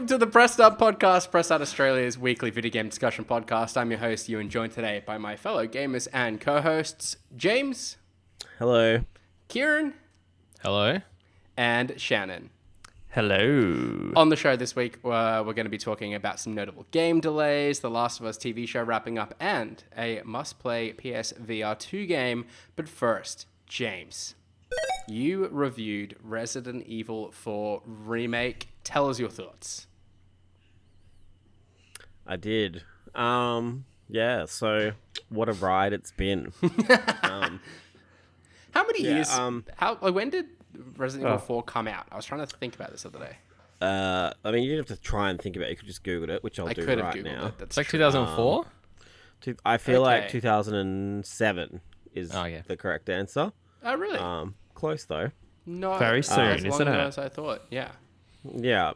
Welcome to the Press Start Podcast, Press Start Australia's weekly video game discussion podcast. I'm your host, Ewan, joined today by my fellow gamers and co-hosts, James. Hello. Kieran. Hello. And Shannon. Hello. On the show this week, we're going to be talking about some notable game delays, The Last of Us TV show wrapping up, and a must-play PSVR 2 game. But first, James, you reviewed Resident Evil 4 Remake. Tell us your thoughts. I did. Yeah, so what a ride it's been. How many years? When did Resident Evil 4 come out? I was trying to think about this the other day. I mean, you didn't have to try and think about it. You could just Google it, which I'll do right Googled now. It. That's It's like true. 2004? I feel like Okay. 2007 is the correct answer. Oh, really? Close though. Not Very as soon, long isn't it? ago as I thought. Yeah. Yeah.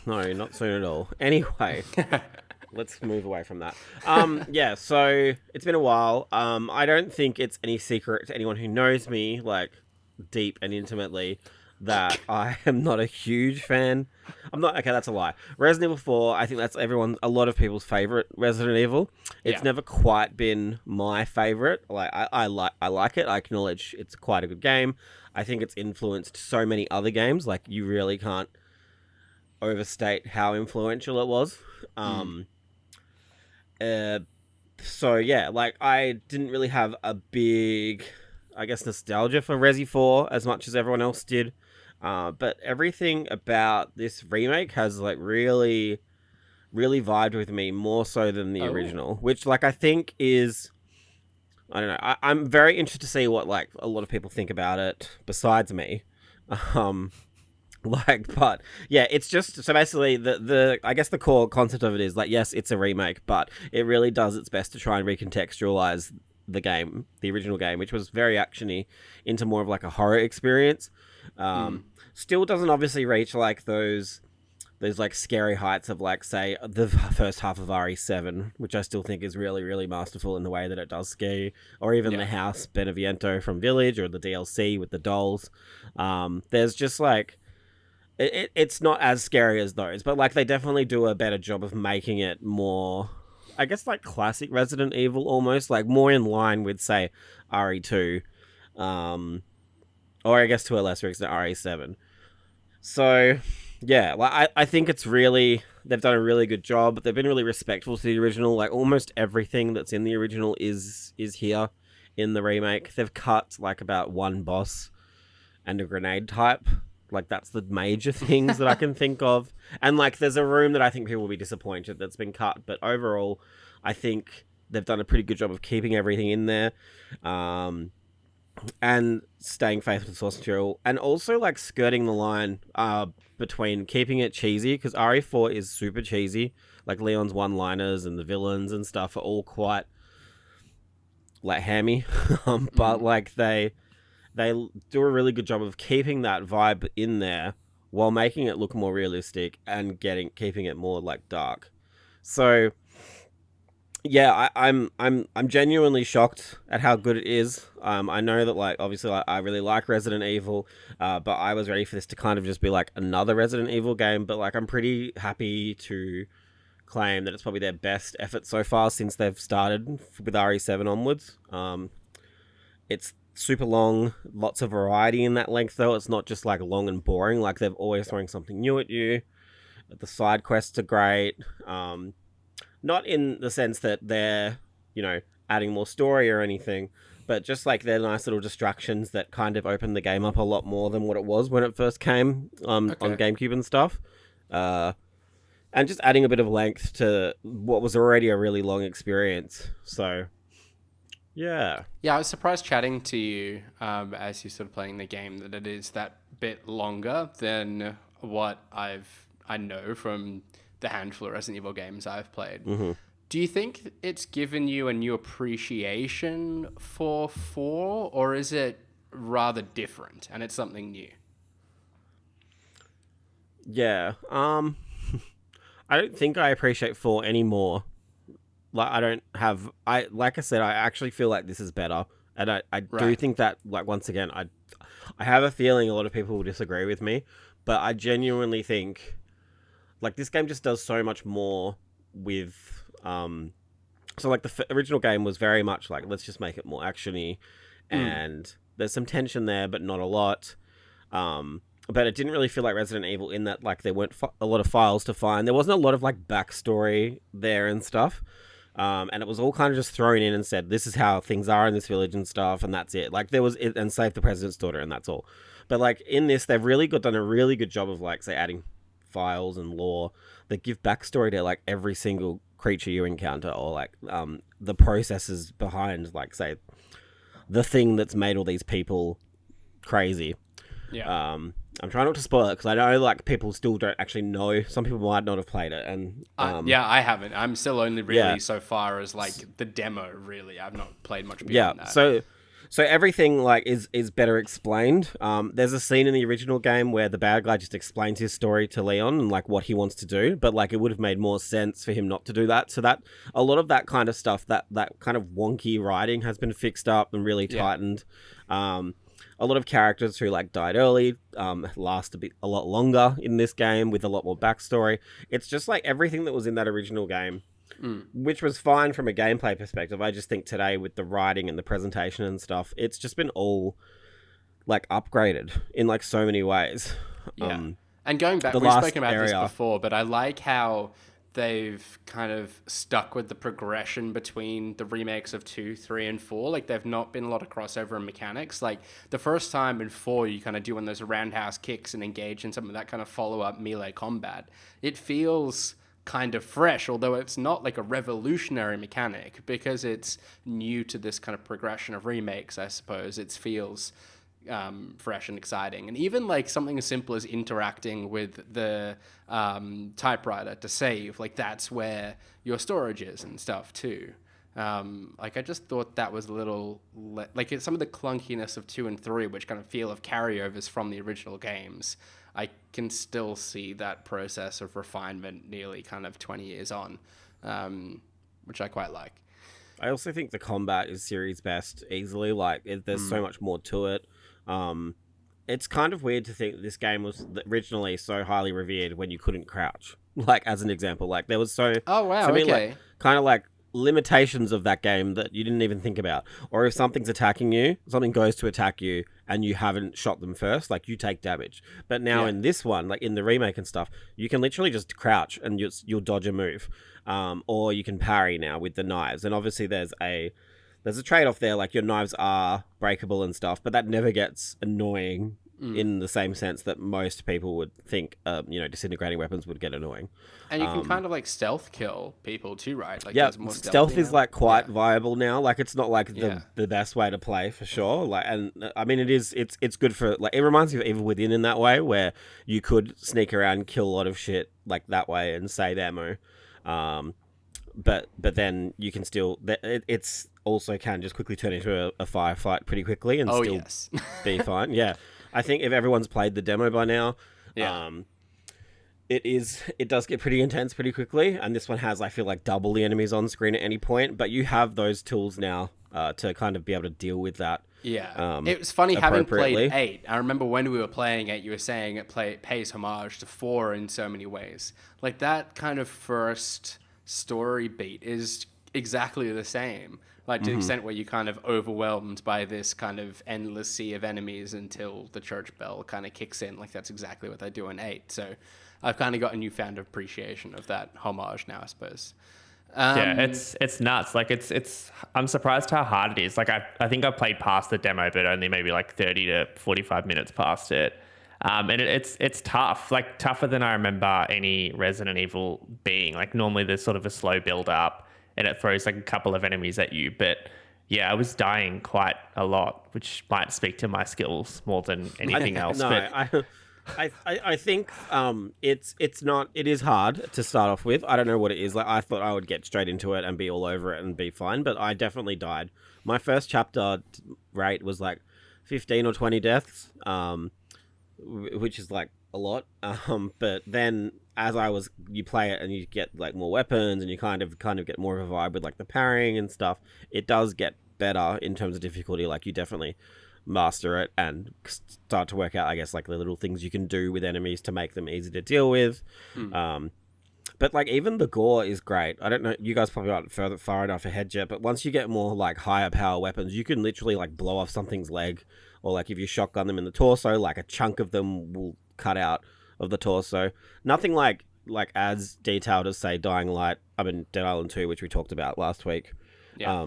No, not soon at all. Anyway, let's move away from that. Yeah, so it's been a while. I don't think it's any secret to anyone who knows me, like, deep and intimately, that I am not a huge fan. Okay, that's a lie. Resident Evil 4, I think that's a lot of people's favorite Resident Evil. It's never quite been my favorite. Like, I like it. I acknowledge it's quite a good game. I think it's influenced so many other games. Like, you really can't overstate how influential it was. So yeah, like, I didn't really have a big, I guess, nostalgia for Resi 4 as much as everyone else did. But everything about this remake has, like, really, really vibed with me more so than the original, which, like, I think is, I don't know. I'm very interested to see what, like, a lot of people think about it besides me. But yeah, it's just, so basically I guess the core concept of it is, like, yes, it's a remake, but it really does its best to try and recontextualize the original game, which was very actiony, into more of, like, a horror experience. Still doesn't obviously reach, like, those like scary heights of, like, say, the first half of RE7, which I still think is really, really masterful in the way that it does scare you, or even the house Beneviento from Village, or the DLC with the dolls. There's just, like, it's not as scary as those, but, like, they definitely do a better job of making it more, I guess, like, classic Resident Evil, almost, like, more in line with, say, RE2, or I guess to a lesser extent RE7. So yeah, like, I think it's really, they've done a really good job. They've been really respectful to the original. Like, almost everything that's in the original is here in the remake. They've cut, like, about one boss and a grenade type. Like, that's the major things that I can think of. And, like, there's a room that I think people will be disappointed that's been cut. But overall, I think they've done a pretty good job of keeping everything in there. And staying faithful to source material. And also, like, skirting the line between keeping it cheesy, because RE4 is super cheesy. Like, Leon's one-liners and the villains and stuff are all quite, like, hammy. But, like, they do a really good job of keeping that vibe in there while making it look more realistic and keeping it more, like, dark. So yeah, I'm genuinely shocked at how good it is. I know that, like, obviously, like, I really like Resident Evil, but I was ready for this to kind of just be, like, another Resident Evil game. But, like, I'm pretty happy to claim that it's probably their best effort so far since they've started with RE7 onwards. It's super long, lots of variety in that length, though. It's not just, like, long and boring. Like, they're always throwing something new at you. The side quests are great. Not in the sense that they're, adding more story or anything, but just, like, they're nice little distractions that kind of open the game up a lot more than what it was when it first came on GameCube and stuff. And just adding a bit of length to what was already a really long experience. So yeah. Yeah, I was surprised chatting to you as you're sort of playing the game that it is that bit longer than what I know from the handful of Resident Evil games I've played. Mm-hmm. Do you think it's given you a new appreciation for 4, or is it rather different and it's something new? Yeah. I don't think I appreciate 4 anymore. Like, like I said, I actually feel like this is better. And I do think that, like, once again, I have a feeling a lot of people will disagree with me, but I genuinely think, like this game just does so much more with so like the original game was very much like, let's just make it more actiony, and there's some tension there, but not a lot. But it didn't really feel like Resident Evil in that, like, there weren't a lot of files to find. There wasn't a lot of like backstory there and stuff. And it was all kind of just thrown in and said, this is how things are in this village and stuff, and that's it. Like, there was it, and save the president's daughter, and that's all. But like in this, they've really done a really good job of, like, say, adding files and lore that give backstory to like every single creature you encounter, or like the processes behind, like, say, the thing that's made all these people crazy. Yeah. I'm trying not to spoil it because I know like people still don't actually know. Some people might not have played it, and yeah, I haven't. I'm still only really so far as like the demo. Really, I've not played much beyond that. So everything like is better explained. There's a scene in the original game where the bad guy just explains his story to Leon and like what he wants to do, but like it would have made more sense for him not to do that. So that a lot of that kind of stuff, that kind of wonky writing has been fixed up and really tightened. A lot of characters who like died early last a lot longer in this game with a lot more backstory. It's just like everything that was in that original game, which was fine from a gameplay perspective. I just think today with the writing and the presentation and stuff, it's just been all like upgraded in like so many ways. Yeah. And going back, we've spoken about this before, but I like how they've kind of stuck with the progression between the remakes of 2, 3, and 4. Like, there've not been a lot of crossover in mechanics. Like, the first time in 4, you kind of do one of those roundhouse kicks and engage in some of that kind of follow-up melee combat. It feels kind of fresh, although it's not like a revolutionary mechanic, because it's new to this kind of progression of remakes, I suppose. It feels fresh and exciting. And even like something as simple as interacting with the typewriter to save, like that's where your storage is and stuff too. Like I just thought that was a little like some of the clunkiness of 2 and 3, which kind of feel of carryovers from the original games. I can still see that process of refinement nearly kind of 20 years on, which I quite like. I also think the combat is series best easily. Like there's so much more to it. It's kind of weird to think that this game was originally so highly revered when you couldn't crouch. Like, as an example, like there was so many, like, kind of like limitations of that game that you didn't even think about. Or if something's attacking you, something goes to attack you and you haven't shot them first, like you take damage. But now in this one, like in the remake and stuff, you can literally just crouch and you'll dodge a move. Or you can parry now with the knives. And obviously there's a trade-off there, like your knives are breakable and stuff, but that never gets annoying in the same sense that most people would think, disintegrating weapons would get annoying. And you can kind of like stealth kill people too, right? Like, yeah, more stealth is like quite viable now. Like it's not like the best way to play for sure. Like, and I mean, it's good for, like, it reminds me of Evil Within in that way, where you could sneak around and kill a lot of shit like that way and save ammo. But then you can still, it's also can just quickly turn into a firefight pretty quickly and still be fine. Yeah. I think if everyone's played the demo by now, it does get pretty intense pretty quickly. And this one has, I feel like, double the enemies on screen at any point, but you have those tools now to kind of be able to deal with that. Yeah. It was funny having played 8. I remember when we were playing 8, you were saying it pays homage to 4 in so many ways. Like that kind of first story beat is exactly the same, like to the extent where you're kind of overwhelmed by this kind of endless sea of enemies until the church bell kind of kicks in. Like that's exactly what they do in 8. So I've kind of got a newfound appreciation of that homage now, I suppose. Yeah, it's nuts. Like it's I'm surprised how hard it is. Like I think I played past the demo, but only maybe like 30 to 45 minutes past it. And it's tough, like tougher than I remember any Resident Evil being. Like normally there's sort of a slow build up and it throws like a couple of enemies at you. But yeah, I was dying quite a lot, which might speak to my skills more than anything else. I think it is hard to start off with. I don't know what it is. Like I thought I would get straight into it and be all over it and be fine, but I definitely died. My first chapter rate was like 15 or 20 deaths. Which is like a lot. But then as you play it and you get like more weapons and you kind of get more of a vibe with like the parrying and stuff, it does get better in terms of difficulty. Like you definitely master it and start to work out, I guess, like the little things you can do with enemies to make them easy to deal with. But like even the gore is great. I don't know, you guys probably aren't far enough ahead yet, but once you get more like higher power weapons, you can literally like blow off something's leg, or like if you shotgun them in the torso, like a chunk of them will cut out of the torso. Nothing like as detailed as say Dying Light. I mean Dead Island 2, which we talked about last week. Yeah.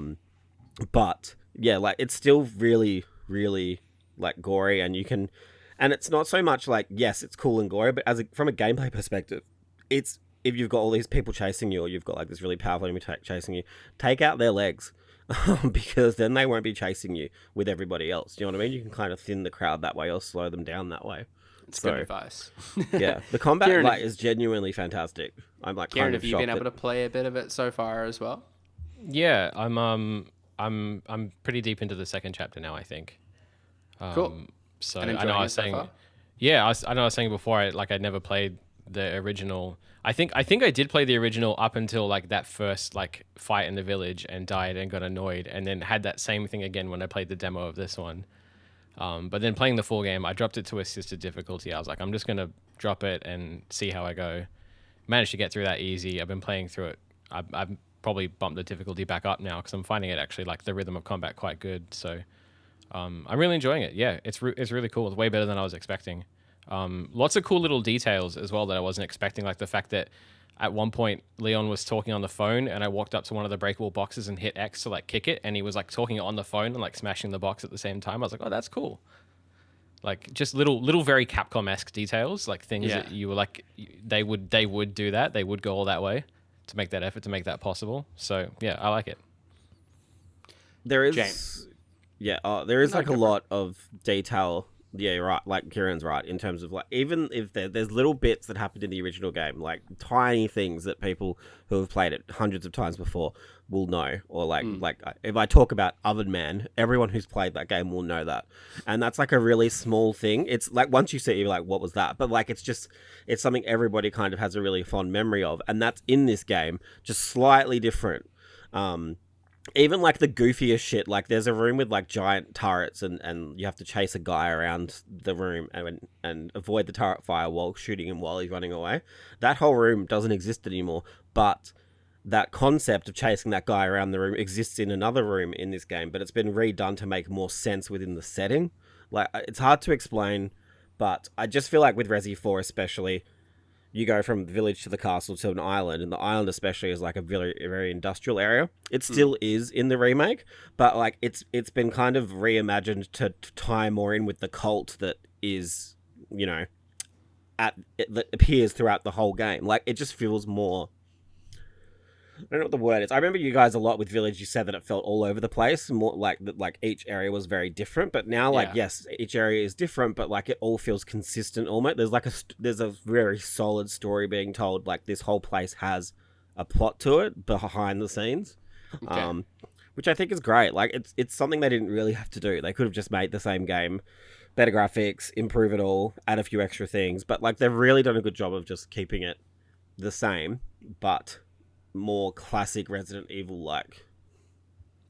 But yeah, like it's still really, really like gory, and it's not so much like, yes, it's cool and gory, but from a gameplay perspective, it's, if you've got all these people chasing you, or you've got like this really powerful enemy chasing you, take out their legs. Because then they won't be chasing you with everybody else. Do you know what I mean? You can kind of thin the crowd that way or slow them down that way. It's good advice. Yeah, the combat Kieran, is genuinely fantastic. I'm like Kieran, kind of have you shocked been able to play a bit of it so far as well? Yeah, I'm pretty deep into the second chapter now, I think. Cool. So And I know enjoying I it was so saying, far? yeah, I know I was saying before, I'd never played the original. I think I did play the original up until like that first like fight in the village and died and got annoyed, and then had that same thing again when I played the demo of this one. But then playing the full game, I dropped it to assisted difficulty. I was like, I'm just gonna drop it and see how I go. Managed to get through that easy. I've been playing through it. I've probably bumped the difficulty back up now because I'm finding it actually like the rhythm of combat quite good. So I'm really enjoying it. Yeah, it's really cool. It's way better than I was expecting. Lots of cool little details as well that I wasn't expecting, like the fact that at one point Leon was talking on the phone and I walked up to one of the breakable boxes and hit X to like kick it, and he was like talking on the phone and like smashing the box at the same time. I was like, oh, that's cool. Like just little very Capcom-esque details, like things that you were like, they would do that. They would go all that way to make that effort, to make that possible. So yeah, I like it. There is, James. yeah, there is like a lot of detail. Yeah, you're right. Like Kieran's right in terms of like, even if there's little bits that happened in the original game, like tiny things that people who have played it hundreds of times before will know, or like if I talk about Oven Man, everyone who's played that game will know that, and that's like a really small thing. It's like once you see it, you're like, what was that? But like it's something everybody kind of has a really fond memory of, and that's in this game, just slightly different. Even like the goofiest shit, like there's a room with like giant turrets, and you have to chase a guy around the room and avoid the turret fire while shooting him while he's running away. That whole room doesn't exist anymore, but that concept of chasing that guy around the room exists in another room in this game, but it's been redone to make more sense within the setting. Like, it's hard to explain, but I just feel like with Resi 4 especially, you go from the village to the castle to an island, and the island especially is like a very industrial area. It still is in the remake, but like it's been kind of reimagined to tie more in with the cult that is, you know, that appears throughout the whole game. Like it just feels more, I don't know what the word is. I remember you guys a lot with Village. You said that it felt all over the place, more like that. Like each area was very different. But now, like yes, each area is different, but like it all feels consistent. Almost there's a very solid story being told. Like this whole place has a plot to it behind the scenes, which I think is great. Like it's something they didn't really have to do. They could have just made the same game, better graphics, improve it all, add a few extra things. But like they've really done a good job of just keeping it the same, but more classic Resident Evil like.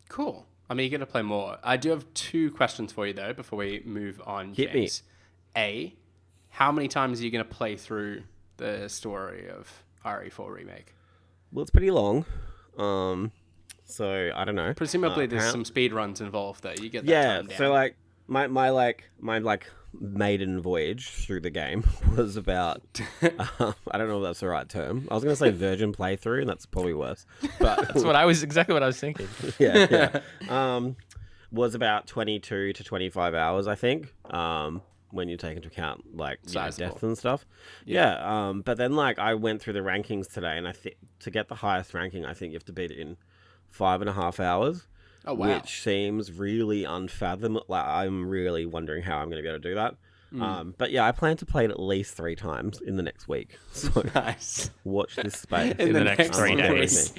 Cool. I'm eager to play more. I do have 2 questions for you though before we move on. Hit me. James. A, how many times are you going to play through the story of RE4 Remake? Well, it's pretty long, so I don't know. Presumably there's some speed runs involved though. You get that time down. So like my maiden voyage through the game was about I don't know if that's the right term. I was gonna say virgin playthrough, and that's probably worse. But That's exactly what I was thinking. yeah. Was about 22 to 25 hours, I think. When you take into account like death and stuff. Yeah. But then like I went through the rankings today, and I think to get the highest ranking, I think you have to beat it in 5.5 hours. Oh, wow. Which seems really unfathomable. Like, I'm really wondering how I'm going to be able to do that. But yeah, I plan to play it at least 3 times in the next week. So Nice. watch this space. In the next 3 days.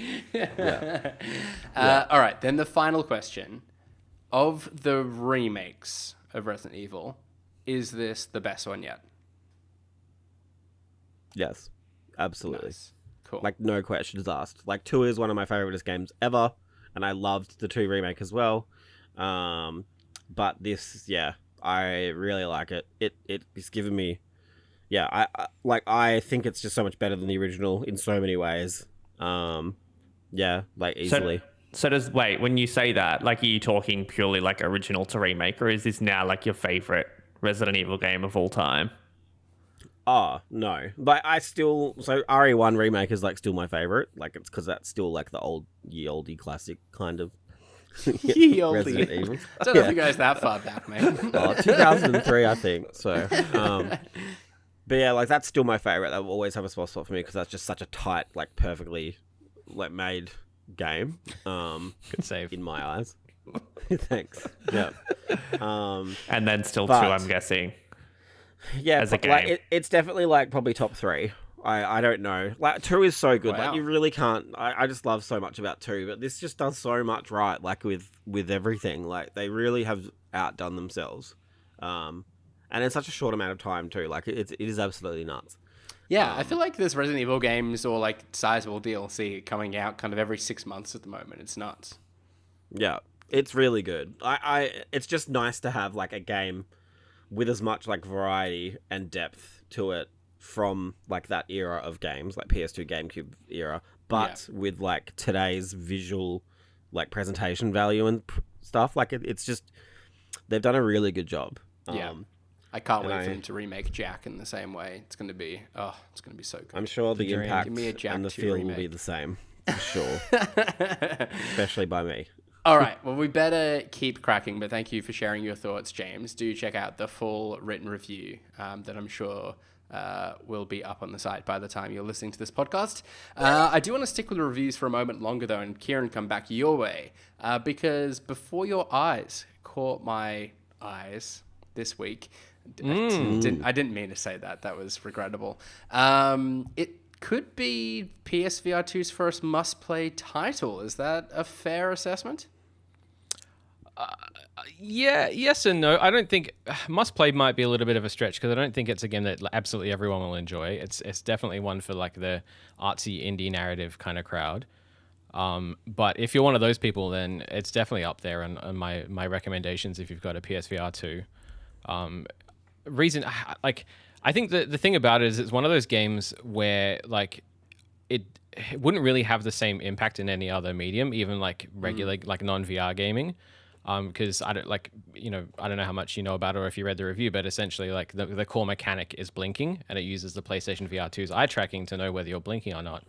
All right, then the final question. Of the remakes of Resident Evil, is this the best one yet? Yes, absolutely. Nice. Cool. Like, no questions asked. Like, 2 is one of my favoriteest games ever, and I loved the 2 remake as well. But this, yeah, I really like it. It's given me, yeah, I think it's just so much better than the original in so many ways. Yeah, like easily. So does wait when you say that, like, are you talking purely like original to remake, or is this now like your favorite Resident Evil game of all time? Oh no, but I still RE1 remake is like still my favorite. Like it's because that's still like the ye oldie classic kind of Ye olde. Resident Evil. I don't know if you guys that far back, man. 2003, I think. So, but yeah, like that's still my favorite. That will always have a spot for me because that's just such a tight, like perfectly, like made game. Good save. In my eyes. Thanks. Yeah. And then still but, two, I'm guessing. Yeah, as a game. Like it's definitely like probably top 3. I don't know. Like 2 is so good. Wow. Like you really can't. I just love so much about 2, but this just does so much right. Like with everything, like they really have outdone themselves. And in such a short amount of time too. Like it is absolutely nuts. Yeah, I feel like there's Resident Evil games or like sizable DLC coming out kind of every 6 months at the moment. It's nuts. Yeah, it's really good. It's just nice to have like a game with as much like variety and depth to it from like that era of games, like PS2, GameCube era, but with like today's visual like presentation value and stuff. Like it's just they've done a really good job. Yeah. I can't wait for them to remake Jack in the same way. It's going to be so good. I'm sure the impact Give me a Jack and the 2 feel remake. will be the same, for sure. Especially by me. All right, well, we better keep cracking, but thank you for sharing your thoughts, James. Do check out the full written review that I'm sure will be up on the site by the time you're listening to this podcast. I do want to stick with the reviews for a moment longer, though, and Kieran, come back your way, because Before Your Eyes caught my eyes this week. I didn't mean to say that. That was regrettable. It could be PSVR 2's first must-play title. Is that a fair assessment? Yeah, yes and no. I don't think must play might be a little bit of a stretch because I don't think it's a game that absolutely everyone will enjoy. It's definitely one for like the artsy indie narrative kind of crowd. But if you're one of those people, then it's definitely up there on my recommendations if you've got a PSVR 2. I think the thing about it is it's one of those games where like it wouldn't really have the same impact in any other medium, even like regular like non-VR gaming. Because I don't know how much you know about it or if you read the review, but essentially like the core mechanic is blinking and it uses the PlayStation VR 2's eye tracking to know whether you're blinking or not.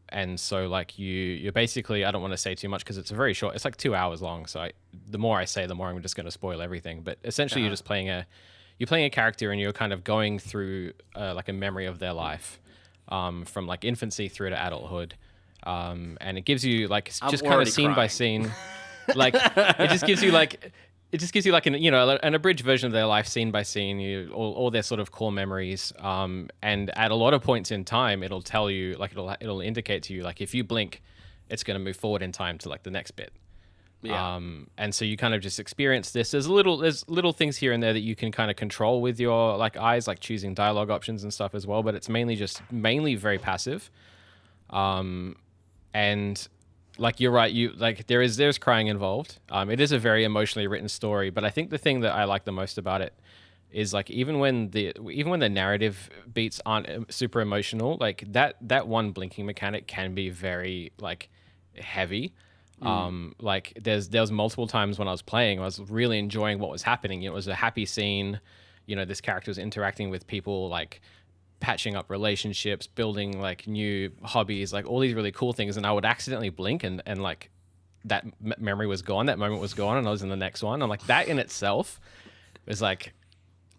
And so like you're basically, I don't want to say too much because it's a very short, it's like 2 hours long. So the more I say, the more I'm just going to spoil everything. But essentially you're just playing a character and you're kind of going through like a memory of their life, from like infancy through to adulthood. And it gives you like just kind of scene by scene. Like it just gives you like an abridged version of their life scene by scene, all their sort of core memories. And at a lot of points in time, it'll tell you like it'll indicate to you like if you blink, it's going to move forward in time to like the next bit. Yeah. And so you kind of just experience this. There's little things here and there that you can kind of control with your like eyes, like choosing dialogue options and stuff as well. But it's mainly very passive. And like you're right, there's crying involved. It is a very emotionally written story, but I think the thing that I like the most about it is like even when the narrative beats aren't super emotional, like that one blinking mechanic can be very like heavy. Like there was multiple times when I was playing, I was really enjoying what was happening. It was a happy scene. This character was interacting with people, like patching up relationships, building like new hobbies, like all these really cool things. And I would accidentally blink and like that memory was gone. That moment was gone and I was in the next one. I'm like, that in itself was like,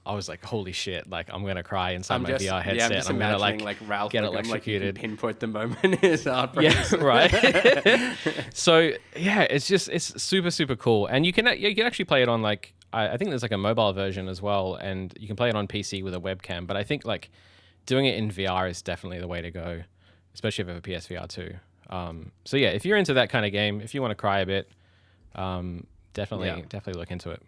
I was like, holy shit, like I'm going to cry inside my VR headset. Yeah, I'm just I'm going to like Ralph get like, electrocuted. Like, pinpoint the moment his heartbreaks. Yeah, right. So yeah, it's super, super cool. And you can actually play it on like, I think there's like a mobile version as well. And you can play it on PC with a webcam, but I think like doing it in VR is definitely the way to go, especially if you have a PSVR 2. So yeah, if you're into that kind of game, if you want to cry a bit, definitely look into it.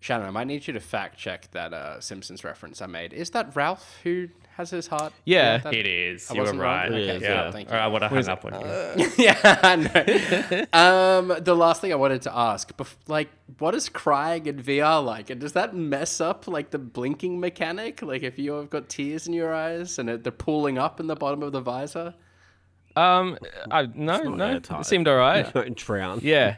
Shannon, I might need you to fact check that Simpsons reference I made. Is that Ralph who has his heart? Yeah. that- It is. I You were wasn't wrong? right. Okay, It is, yeah. thank you. Or I would have hung up on you. Yeah, I know. The last thing I wanted to ask, what is crying in VR like? And does that mess up like the blinking mechanic? Like if you've got tears in your eyes and they're pooling up in the bottom of the visor? No, airtight. it seemed all right. Don't drown. Yeah.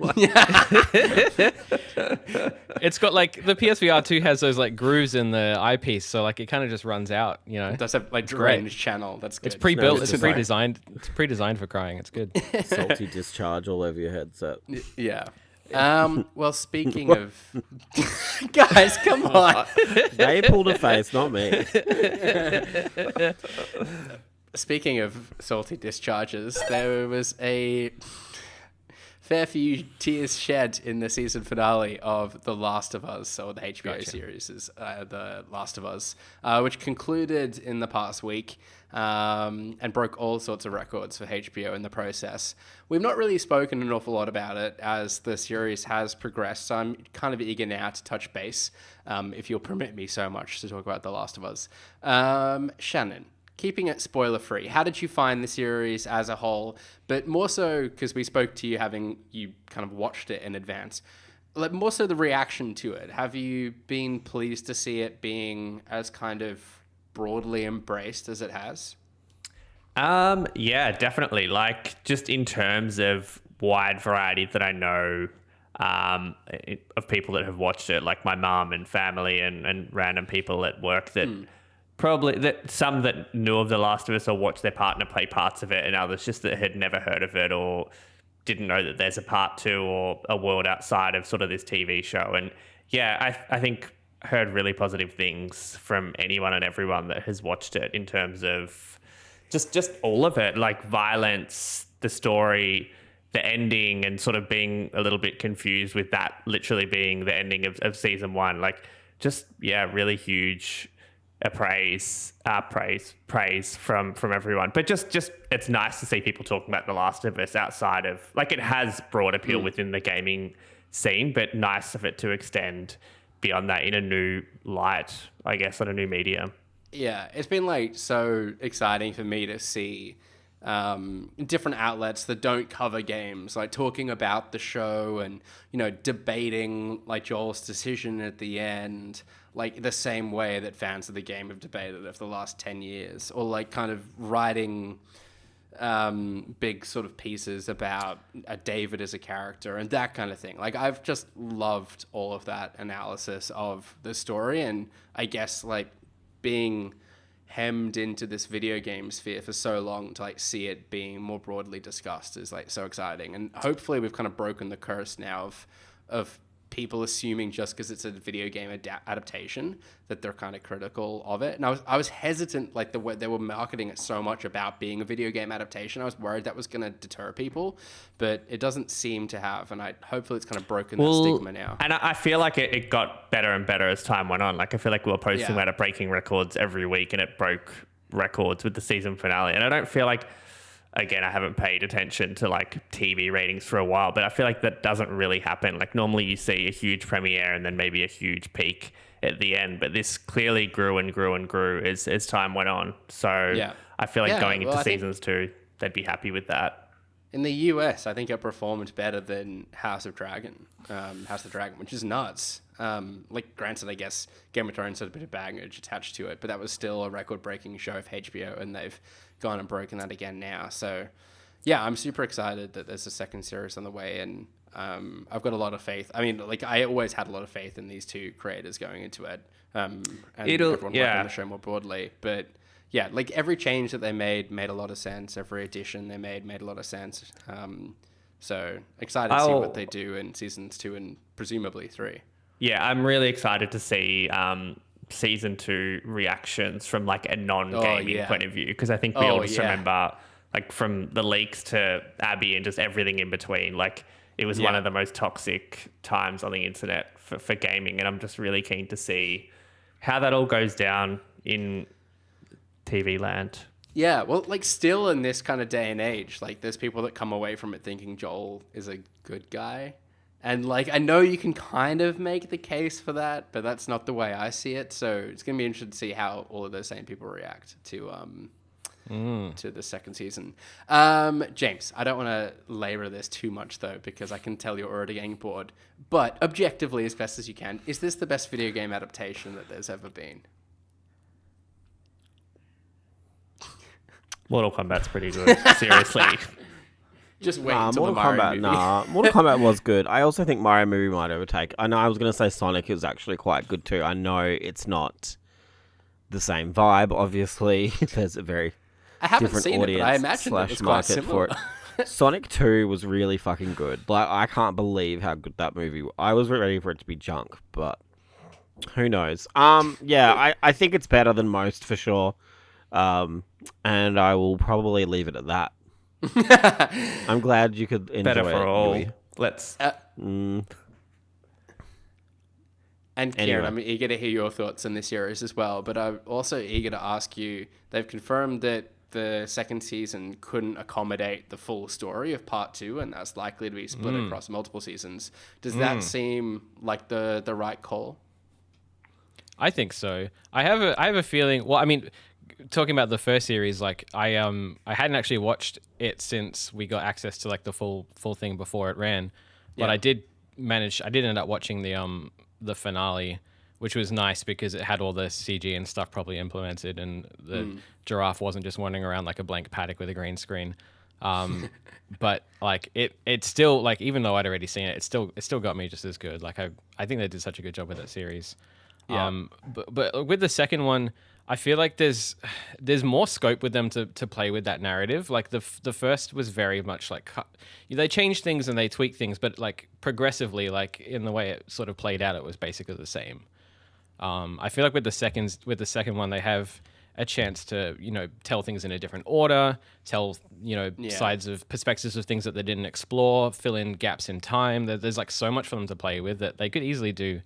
It's got like the PSVR 2 has those like grooves in the eyepiece, so like it kind of just runs out, you know. It does have like great. drainage channel. That's good. It's pre-built, No, it's it's pre-designed. It's pre-designed for crying. It's good. Salty discharge all over your headset. Yeah. Well, speaking of guys, come on. They pulled a face, not me. Speaking of salty discharges, there was a fair few tears shed in the season finale of The Last of Us, or the HBO series is The Last of Us, which concluded in the past week and broke all sorts of records for HBO in the process. We've not really spoken an awful lot about it as the series has progressed, so I'm kind of eager now to touch base, if you'll permit me so much to talk about The Last of Us. Shannon, keeping it spoiler-free, how did you find the series as a whole? But more so, because we spoke to you having you kind of watched it in advance, like more so the reaction to it. Have you been pleased to see it being as kind of broadly embraced as it has? Yeah, definitely. Like, just in terms of wide variety that I know of people that have watched it, like my mum and family and random people at work that probably that some that knew of The Last of Us or watched their partner play parts of it, and others just that had never heard of it or didn't know that there's a part 2 or a world outside of sort of this TV show. And yeah, I think heard really positive things from anyone and everyone that has watched it in terms of just all of it, like violence, the story, the ending, and sort of being a little bit confused with that literally being the ending of season 1. Like, just, yeah, really huge praise from everyone. But just it's nice to see people talking about The Last of Us outside of, like, it has broad appeal within the gaming scene, but nice of it to extend beyond that in a new light, I guess, on a new medium. Yeah, it's been like so exciting for me to see different outlets that don't cover games, like talking about the show and, you know, debating like Joel's decision at the end, like the same way that fans of the game have debated it for the last 10 years, or like kind of writing big sort of pieces about David as a character and that kind of thing. Like, I've just loved all of that analysis of the story, and I guess like being hemmed into this video game sphere for so long to like see it being more broadly discussed is like so exciting. And hopefully we've kind of broken the curse now of people assuming just because it's a video game adaptation that they're kind of critical of it. And I was hesitant, like the way they were marketing it so much about being a video game adaptation. I was worried that was going to deter people, but it doesn't seem to have. And hopefully it's kind of broken that stigma now. And I feel like it got better and better as time went on. Like, I feel like we were posting about it breaking records every week, and it broke records with the season finale. And I don't feel like, again, I haven't paid attention to like TV ratings for a while, but I feel like that doesn't really happen. Like, normally you see a huge premiere and then maybe a huge peak at the end, but this clearly grew and grew and grew as time went on. So yeah. I feel like going into seasons 2, they'd be happy with that. In the US, I think it performed better than House of the Dragon, which is nuts. Like, granted, I guess Game of Thrones had a bit of baggage attached to it, but that was still a record-breaking show for HBO, and they've gone and broken that again now. So, yeah, I'm super excited that there's a second series on the way, and I've got a lot of faith. I mean, like, I always had a lot of faith in these two creators going into it, and everyone working on the show more broadly. But yeah, like, every change that they made a lot of sense. Every addition they made a lot of sense. So excited to see what they do in seasons 2 and presumably 3. Yeah, I'm really excited to see season 2 reactions from like a non-gaming point of view, because I think we all just remember, like, from the leaks to Abby and just everything in between. Like, it was one of the most toxic times on the internet for gaming, and I'm just really keen to see how that all goes down in TV land. Yeah, well, like, still in this kind of day and age, like, there's people that come away from it thinking Joel is a good guy, And like, I know you can kind of make the case for that, but that's not the way I see it. So it's gonna be interesting to see how all of those same people react to the second season. James, I don't want to labor this too much though, because I can tell you're already getting bored. But objectively, as best as you can, is this the best video game adaptation that there's ever been? Mortal Kombat's pretty good. Seriously. Just wait until the Mortal Mario Kombat, movie. Mortal Kombat was good. I also think Mario movie might overtake. I know I was going to say Sonic is actually quite good too. I know it's not the same vibe, obviously. There's a very I haven't different seen it, audience but I imagine it was quite market similar. for it. Sonic 2 was really fucking good. Like, I can't believe how good that movie was. I was ready for it to be junk, but who knows? Yeah, I think it's better than most for sure. And I will probably leave it at that. I'm glad you could enjoy Better for it. all. Yui. Let's. And Kieran, Anyway. I'm eager to hear your thoughts on this series as well, but I'm also eager to ask you, they've confirmed that the second season couldn't accommodate the full story of part 2, and that's likely to be split across multiple seasons. Does that seem like the right call? I think so. I have a feeling. Well, I mean, talking about the first series, like I hadn't actually watched it since we got access to like the full thing before it ran, but Yeah. I did end up watching the finale, which was nice because it had all the CG and stuff properly implemented, and the giraffe wasn't just wandering around like a blank paddock with a green screen. But like it still, like, even though I'd already seen it, it still got me just as good. Like I think they did such a good job with that series. Yeah. But with the second one, I feel like there's more scope with them to play with that narrative. Like the first was very much like they changed things and they tweaked things, but like progressively, like in the way it sort of played out, it was basically the same. I feel like with the second one, they have a chance to, tell things in a different order, tell, perspectives of things that they didn't explore, fill in gaps in time. There's like so much for them to play with that they could easily do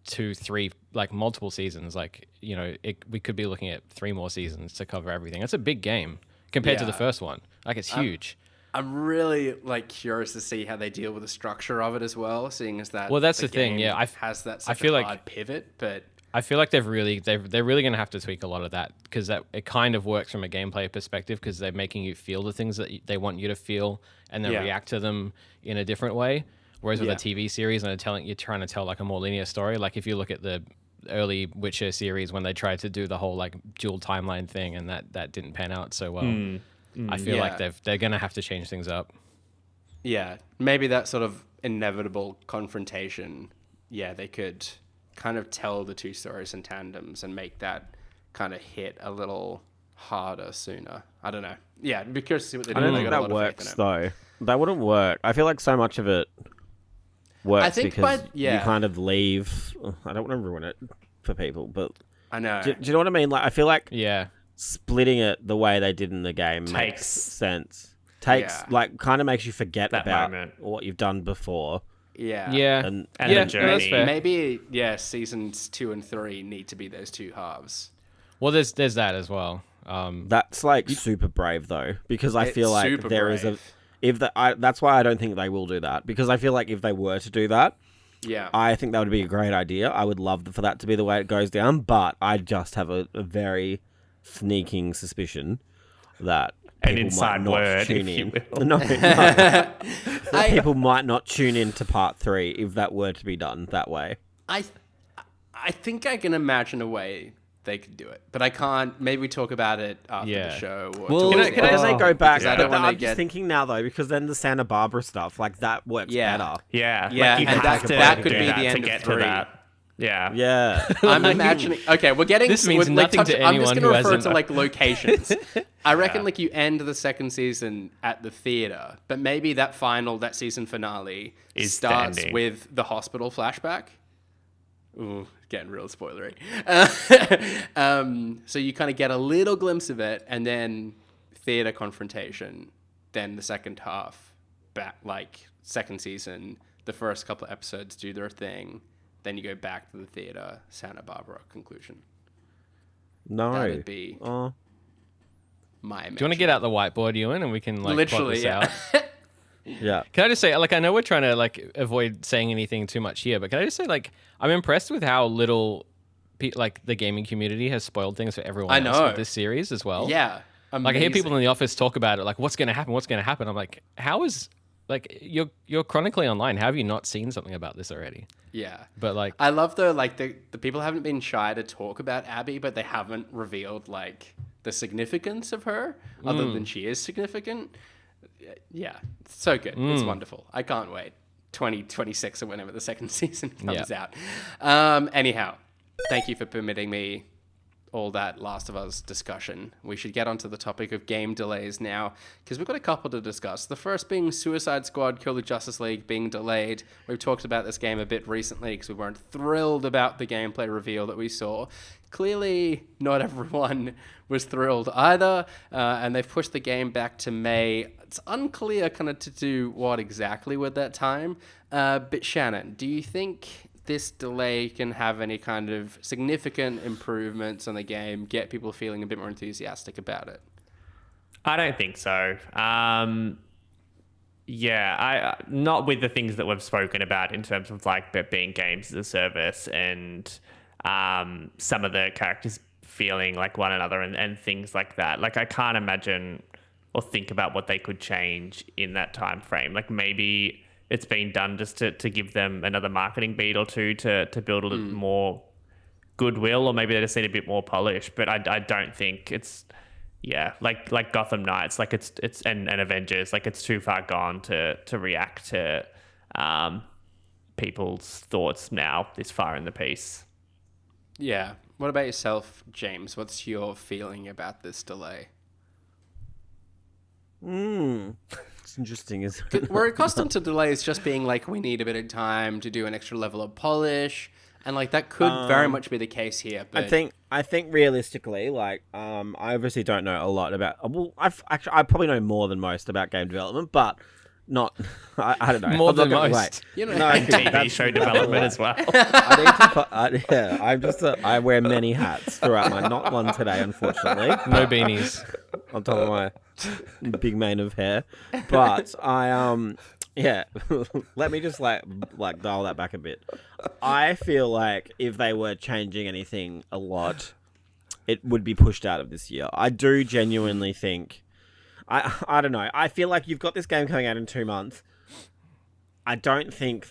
2, 3, like multiple seasons. Like, we could be looking at 3 more seasons to cover everything. That's a big game compared to the Yeah. first one. Like, it's huge. I'm really like curious to see how they deal with the structure of it as well, seeing as that. Well, that's the thing, game yeah, has that I such feel a like- hard pivot, but I feel like they're really going to have to tweak a lot of that, because that it kind of works from a gameplay perspective, because they're making you feel the things that they want you to feel and then Yeah. react to them in a different way. Whereas with Yeah. a TV series, and you're trying to tell like a more linear story. Like if you look at the early Witcher series, when they tried to do the whole like dual timeline thing, and that didn't pan out so well. I feel Yeah. like they're going to have to change things up. yeah, maybe that sort of inevitable confrontation. Yeah, they could kind of tell the 2 stories in tandems and make that kind of hit a little harder sooner. I don't know. Yeah, I'd be curious to see what they do. I don't They think got a that lot of faith works in it. though. That wouldn't work. I feel like so much of it works I think because you yeah. kind of leave. I don't want to ruin it for people, but I know. do you know what I mean? Like, I feel like Yeah. splitting it the way they did in the game makes Takes- sense. Takes Yeah. like kind of makes you forget That about moment. what you've done before. Yeah. Yeah. And And yeah, the no, that's journey. fair. Maybe, yeah, seasons 2 and 3 need to be those 2 halves. Well, there's that as well. That's like super brave though, because I It's feel like super there is a brave. that's why I don't think they will do that, because I feel like if they were to do that, Yeah. I think that would be a great idea. I would love for that to be the way it goes down, but I just have a very sneaking suspicion that An people inside might not word, tune if you in. will. No, that people might not tune in to part 3 if that were to be done that way. I think I can imagine a way they could do it, but I can't. Maybe we talk about it after Yeah. the show. Or Well, towards the can I end. say go back? Because I don't But wanna I'm get- just thinking now though, because then the Santa Barbara stuff, like that works Yeah. better. Yeah. Yeah, like you and have that to could do be that the to end of get 3. to that. Yeah. Yeah. I'm imagining. Okay, we're getting. This means we're, like, nothing to I'm just anyone going to who refer hasn't- to like locations. I reckon Yeah. like you end the second season at the theater, but maybe that season finale Is starts standing. with the hospital flashback. Ooh, getting real spoilery. So you kind of get a little glimpse of it, and then theater confrontation. Then the second half, like second season, the first couple of episodes do their thing. Then you go back to the theater, Santa Barbara conclusion. No. That'd be Oh. my. Do you want to get out the whiteboard, Ewan, and we can like plot Literally, this yeah. out? Yeah. Can I just say, like, I know we're trying to like avoid saying anything too much here, but can I just say, like, I'm impressed with how little, like, the gaming community has spoiled things for everyone I else know. with this series as well. Yeah. Like, I hear people amazing. in the office talk about it, like, what's going to happen? What's going to happen? I'm like, how is, like, you're chronically online. How have you not seen something about this already? Yeah. But like, I love though, like the people haven't been shy to talk about Abby, but they haven't revealed like the significance of her other than she is significant. Yeah. It's so good. It's wonderful. I can't wait. 2026 or whenever the second season comes out. Anyhow, thank you for permitting me all that Last of Us discussion. We should get onto the topic of game delays now, because we've got a couple to discuss. The first being Suicide Squad Kill the Justice League being delayed. We've talked about this game a bit recently because we weren't thrilled about the gameplay reveal that we saw. Clearly, not everyone was thrilled either, and they've pushed the game back to May. It's unclear kind of to do what exactly with that time. But Shannon, do you think this delay can have any kind of significant improvements on the game, get people feeling a bit more enthusiastic about it? I don't think so. Yeah, I not with the things that we've spoken about in terms of like it being games as a service and some of the characters feeling like one another and things like that. Like I can't imagine or think about what they could change in that time frame. Like maybe it's been done just to give them another marketing beat or two to build a little more goodwill, or maybe they just need a bit more polish. But I don't think it's like Gotham Knights, like it's and Avengers, like it's too far gone to react to people's thoughts now this far in the piece. Yeah. What about yourself, James? What's your feeling about this delay? It's interesting, isn't it? We're accustomed to delays just being like, we need a bit of time to do an extra level of polish, and like that could very much be the case here. But I think realistically, like, I obviously don't know a lot about. Well, I probably know more than most about game development, but not. I don't know. More I'm not than gonna most. lie. You know, No, TV show development as well. I wear many hats throughout my. Not one today, unfortunately. no beanies. On top of my big mane of hair, but yeah. Let me just like dial that back a bit. I feel like if they were changing anything a lot, it would be pushed out of this year. I do genuinely think. I don't know. I feel like you've got this game coming out in 2 months. I don't think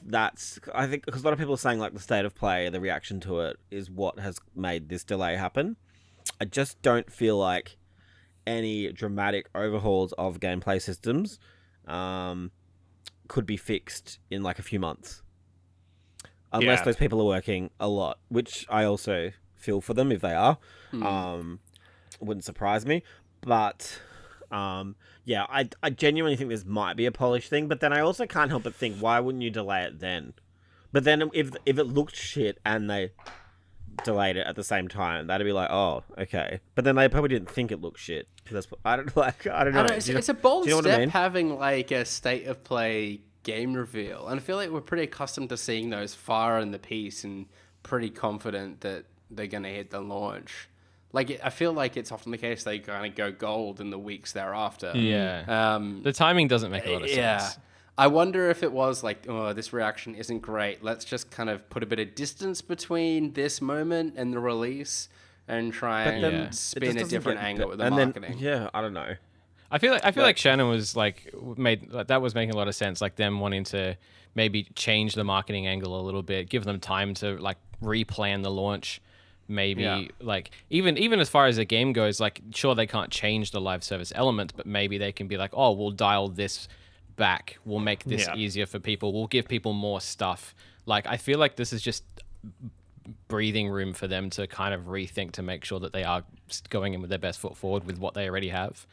I think because a lot of people are saying like the state of play, the reaction to it is what has made this delay happen. I just don't feel like any dramatic overhauls of gameplay systems could be fixed in like a few months. Unless those people are working a lot, which I also feel for them if they are. Wouldn't surprise me. But yeah, I genuinely think this might be a polish thing, but then I also can't help but think, why wouldn't you delay it then? But then if it looked shit and they delayed it at the same time, that'd be like, oh, okay. But then they probably didn't think it looked shit. I don't know. it's a bold do you know step what I mean? having like a state of play game reveal, and I feel like we're pretty accustomed to seeing those far in the piece and pretty confident that they're gonna hit the launch. Like I feel like it's often the case they kind of go gold in the weeks thereafter. Yeah. The timing doesn't make a lot of sense. Yeah. I wonder if it was like, oh, this reaction isn't great. Let's just kind of put a bit of distance between this moment and the release and try and spin a different angle with the marketing. I don't know. I feel like Shannon was like that was making a lot of sense. Like them wanting to maybe change the marketing angle a little bit, give them time to like replan the launch. Maybe like even as far as the game goes, like sure they can't change the live service element, but maybe they can be like, oh, we'll dial this back. We'll make this easier for people. We'll give people more stuff. Like I feel like this is just breathing room for them to kind of rethink to make sure that they are going in with their best foot forward with what they already have.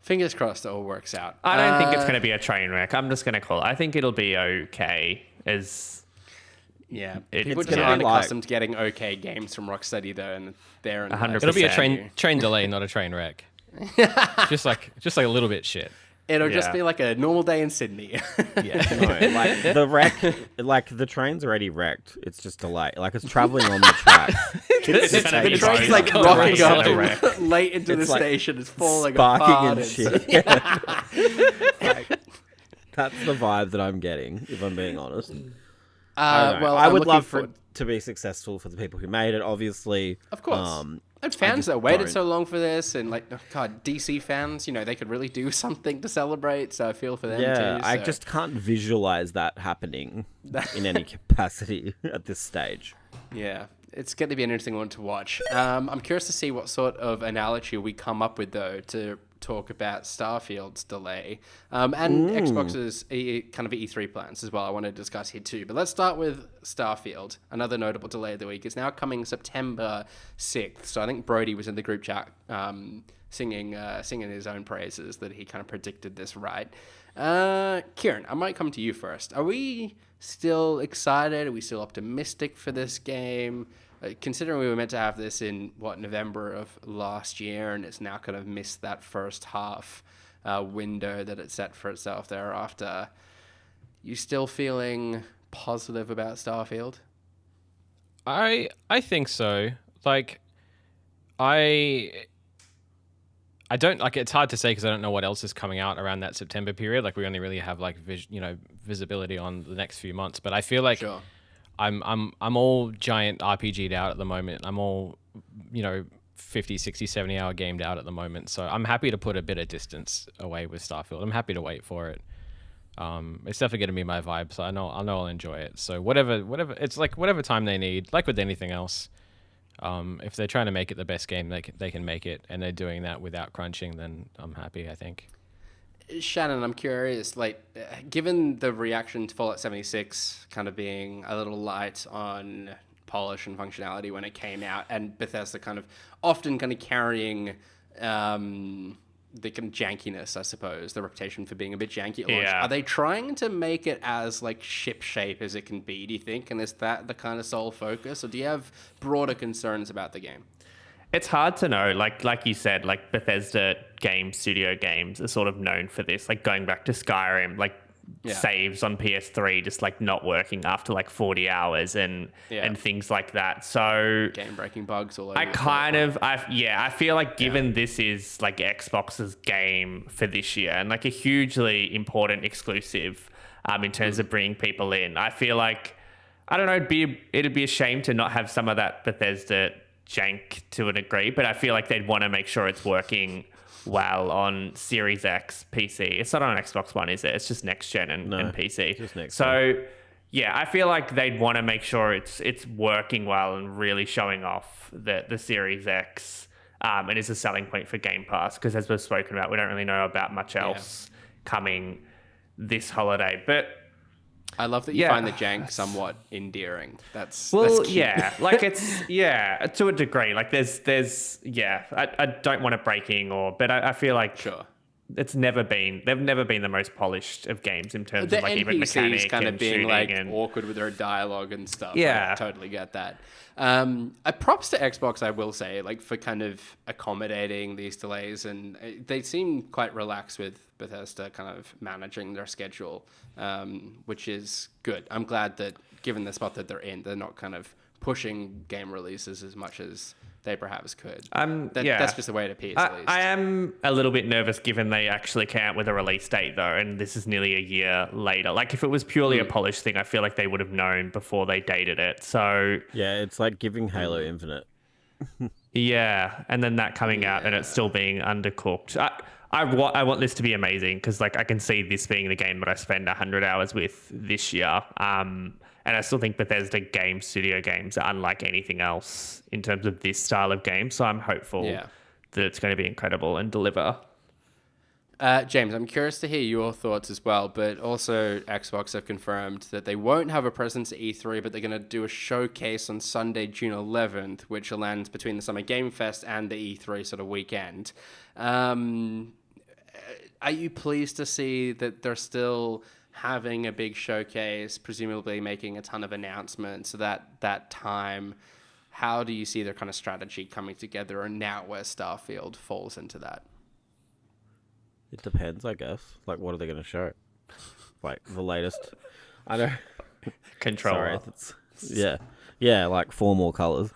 Fingers crossed it all works out. I don't think it's going to be a train wreck. I'm just going to call it. I think it'll be okay. Yeah, It's people just gonna aren't be like- accustomed to getting okay games from Rocksteady though, and they're in 100%. It'll be a 100%. train delay, not a train wreck. just like a little bit shit. It'll just Yeah. be like a normal day in Sydney. Yeah. No, like the wreck, like the train's already wrecked. It's just delayed. Like it's traveling on the track. It's It's gonna be The train's both like a rocking race up and a wreck. late into the It's like station. It's falling sparking apart. and It's- shit. Like, that's the vibe that I'm getting, if I'm being honest. Well, I I'm would looking love for forward- it to be successful for the people who made it, obviously. Of course. And I fans just that waited don't- so long for this, and like, oh God, DC fans, they could really do something to celebrate. So I feel for them Yeah, too. I so- just can't visualize that happening in any capacity at this stage. Yeah, it's going to be an interesting one to watch. I'm curious to see what sort of analogy we come up with, though, to talk about Starfield's delay and Xbox's kind of E3 plans as well. I want to discuss here too. But let's start with Starfield. Another notable delay of the week is now coming September 6th. So I think Brody was in the group chat singing his own praises that he kind of predicted this right. Kieran, I might come to you first. Are we still excited? Are we still optimistic for this game? Considering we were meant to have this in, November of last year, and it's now kind of missed that first half window that it set for itself thereafter. You still feeling positive about Starfield? I think so. Like, I don't like. It's hard to say because I don't know what else is coming out around that September period. Like, we only really have like visibility on the next few months. But I feel like Sure. I'm all giant RPG'd out at the moment. I'm all 50, 60, 70 hour gamed out at the moment. So I'm happy to put a bit of distance away with Starfield. I'm happy to wait for it. It's definitely going to be my vibe, so I know I'll enjoy it. So whatever, it's like whatever time they need, like with anything else. If they're trying to make it the best game, they can make it, and they're doing that without crunching, then I'm happy, I think. Shannon, I'm curious, given the reaction to Fallout 76 kind of being a little light on polish and functionality when it came out, and Bethesda kind of often kind of carrying the kind of jankiness, I suppose, the reputation for being a bit janky at launch. Yeah. Are they trying to make it as ship shape as it can be, do you think? And is that the kind of sole focus, or do you have broader concerns about the game? It's hard to know. Like you said, Bethesda studio games are sort of known for this. Like going back to Skyrim, saves on PS3 just not working after 40 hours and things like that. So Game breaking bugs all over. I feel like given this is Xbox's game for this year and a hugely important exclusive in terms of bringing people in, I feel like, I don't know, it'd be a shame to not have some of that Bethesda jank to a degree, but I feel like they'd want to make sure it's working well on Series X PC. It's not on Xbox One, is it? It's just next gen and PC. Just next so yeah, I feel like they'd want to make sure it's working well and really showing off the Series X and is a selling point for Game Pass, because as we've spoken about, we don't really know about much else coming this holiday. But I love that you find the jank somewhat endearing. That's well, that's cute. yeah, it's to a degree. There's I don't want it breaking but I feel like Sure. they've never been the most polished of games in terms The of even NPCs mechanic kind of and being shooting and awkward with their dialogue and stuff. Yeah. I totally get that. Props to Xbox, I will say, for kind of accommodating these delays, and they seem quite relaxed with Bethesda kind of managing their schedule, which is good. I'm glad that given the spot that they're in, they're not kind of pushing game releases as much as they perhaps could. That's just the way it appears, at least. I am a little bit nervous given they actually came out with a release date though, and this is nearly a year later. If it was purely a polished thing, I feel like they would have known before they dated it. So Yeah, it's like giving Halo Infinite. yeah, and then that coming out and it's still being undercooked. I want this to be amazing because I can see this being the game that I spend 100 hours with this year. And I still think Bethesda studio games are unlike anything else in terms of this style of game. So I'm hopeful that it's going to be incredible and deliver. James, I'm curious to hear your thoughts as well, but also Xbox have confirmed that they won't have a presence at E3, but they're going to do a showcase on Sunday, June 11th, which will land between the Summer Game Fest and the E3 sort of weekend. Are you pleased to see that they're still having a big showcase, presumably making a ton of announcements, so that time? How do you see their kind of strategy coming together, and now where Starfield falls into that? It depends, I guess. What are they going to show? The latest. I know. Controller. Sorry, yeah, 4 more colors.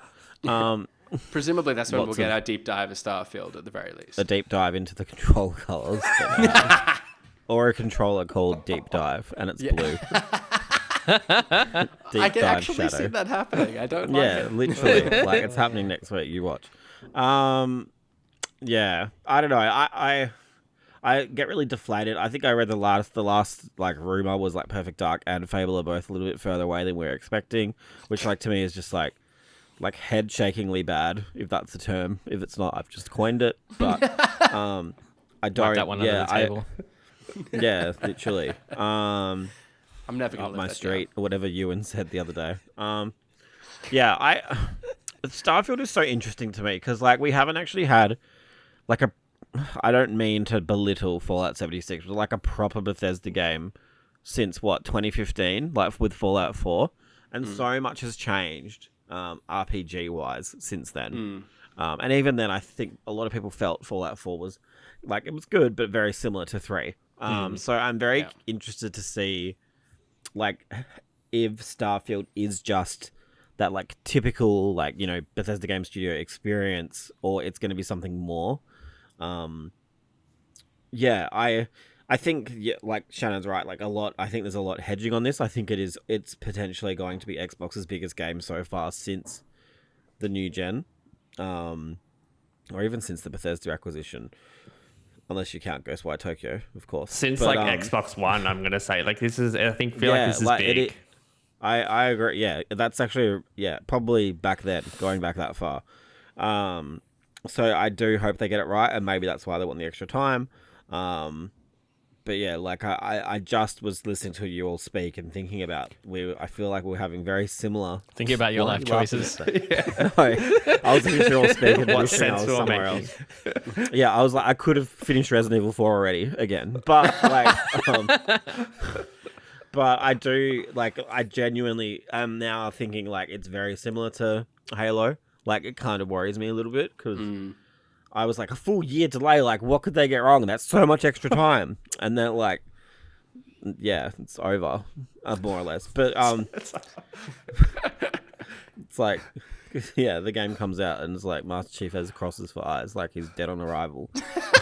Presumably that's when we'll Lots get of- our deep dive of Starfield at the very least. A deep dive into the control colors. or a controller called Deep Dive, and it's blue. I can actually see that happening. I don't like it. Yeah, literally. Like, it's happening next week. You watch. Yeah, I don't know. I get really deflated. I think I read the last like rumor was like Perfect Dark and Fable are both a little bit further away than we were expecting, which like to me is just like head shakingly bad, if that's the term. If it's not, I've just coined it. But I don't. Like that one under the table. Yeah, literally. I'm never gonna Up live my that street, or whatever Ewan said the other day. Yeah, Starfield is so interesting to me because like we haven't actually had like I don't mean to belittle Fallout 76, but like a proper Bethesda game since what 2015, like with Fallout 4, and so much has changed RPG wise since then. And even then, I think a lot of people felt Fallout 4 was like it was good, but very similar to 3. So I'm very interested to see like if Starfield is just that like typical like Bethesda Game Studio experience, or it's going to be something more. I think like Shannon's right. Like I think there's a lot hedging on this. I think it's potentially going to be Xbox's biggest game so far since the new gen, or even since the Bethesda acquisition. Unless you count Ghostwire Tokyo, of course. Since Xbox One, I'm gonna say like this is. I think feel like this is big. I agree. Yeah, that's actually probably back then, going back that far. So I do hope they get it right, and maybe that's why they want the extra time. But yeah, like I just was listening to you all speak and thinking about I feel like we're having very similar. Thinking about your life choices. No, I was listening to you all speak and What wishing I sense was we're somewhere making. else. Yeah, I was like, I could have finished Resident Evil 4 already again, but like, but I do like, I genuinely am now thinking like it's very similar to Halo. Like it kind of worries me a little bit because. I was like, a full year delay, like, what could they get wrong? That's so much extra time. And then, like, yeah, it's over, more or less. But, it's like, yeah, the game comes out and it's like, Master Chief has crosses for eyes, like he's dead on arrival.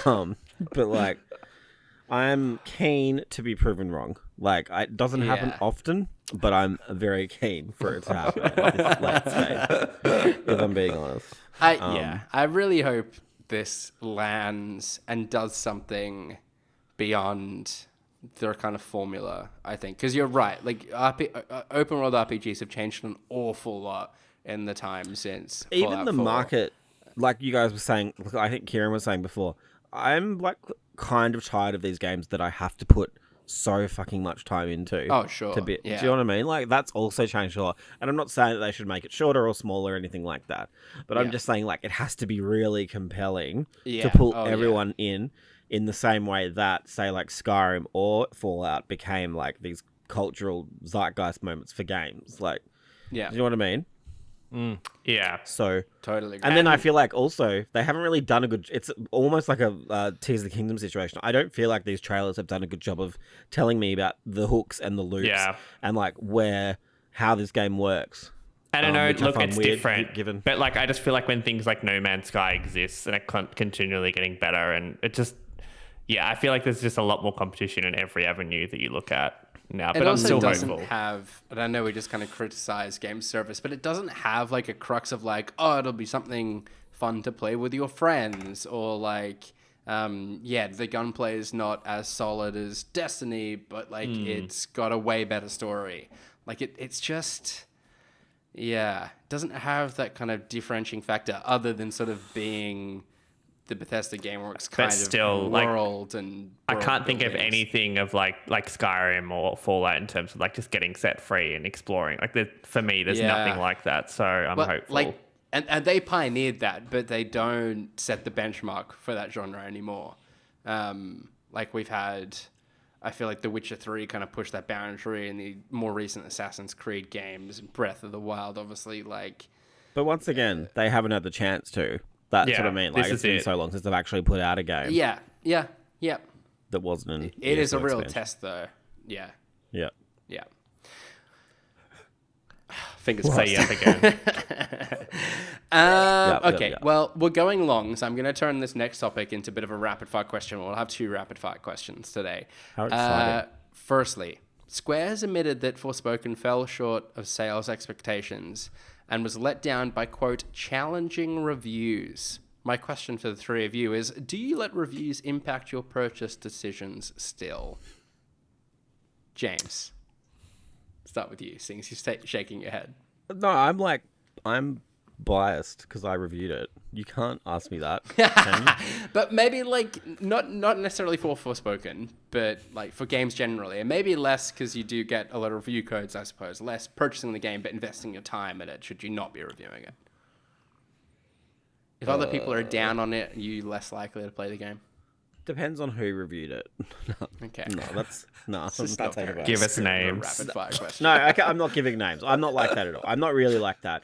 But, like, I'm keen to be proven wrong. Like, it doesn't happen often, but I'm very keen for it to happen at this late stage, if I'm being honest. I really hope this lands and does something beyond their kind of formula, I think. Because you're right, like open world RPGs have changed an awful lot in the time since even Fallout the 4. market, like you guys were saying, I think Kieran was saying before, I'm like kind of tired of these games that I have to put so fucking much time into. Oh, sure. Do you know what I mean? Like that's also changed a lot. And I'm not saying that they should make it shorter or smaller or anything like that. But I'm just saying like it has to be really compelling to pull everyone in the same way that say like Skyrim or Fallout became like these cultural zeitgeist moments for games. Like, do you know what I mean? Yeah. So totally agree. And then I feel like also they haven't really done a good. It's almost like a Tears of the Kingdom situation. I don't feel like these trailers have done a good job of telling me about the hooks and the loops and like how this game works. I don't know. Look, it's weird, different. But like, I just feel like when things like No Man's Sky exists and it continually getting better, and it just, I feel like there's just a lot more competition in every avenue that you look at now. But I'm still hopeful. And I know we just kind of criticize game service, but it doesn't have like a crux of like, oh, it'll be something fun to play with your friends, or like, the gunplay is not as solid as Destiny, but like it's got a way better story. Like it's just. Yeah, doesn't have that kind of differentiating factor other than sort of being the Bethesda GameWorks kind of world. And I can't think of anything of like Skyrim or Fallout in terms of like just getting set free and exploring. Like for me, there's nothing like that. So I'm hopeful. Like, and they pioneered that, but they don't set the benchmark for that genre anymore. Like we've had. I feel like The Witcher 3 kind of pushed that boundary, and the more recent Assassin's Creed games, Breath of the Wild, obviously, like... But once again, they haven't had the chance to. That's what I mean. Like, it's been so long since they've actually put out a game. Yeah. That wasn't an It is a real expansion. test, though. Yeah. Yeah. Fingers Say crossed. yes again. Okay, yeah. well, we're going long, so I'm going to turn this next topic into a bit of a rapid-fire question. We'll have 2 rapid-fire questions today. How exciting. Firstly, Square has admitted that Forspoken fell short of sales expectations and was let down by, quote, challenging reviews. My question for the 3 of you is, do you let reviews impact your purchase decisions still? James, start with you, seeing as you're shaking your head. No, I'm biased because I reviewed it. You can't ask me that. Can you? But maybe not necessarily for Forspoken, but like for games generally, and maybe less because you do get a lot of review codes, I suppose. Less purchasing the game, but investing your time in it. Should you not be reviewing it? If other people are down on it, are you less likely to play the game? Depends on who reviewed it. Okay. No, that's no. It's not fair. Give us names. Rapid fire question. No, okay, I'm not giving names. I'm not like that at all. I'm not really like that.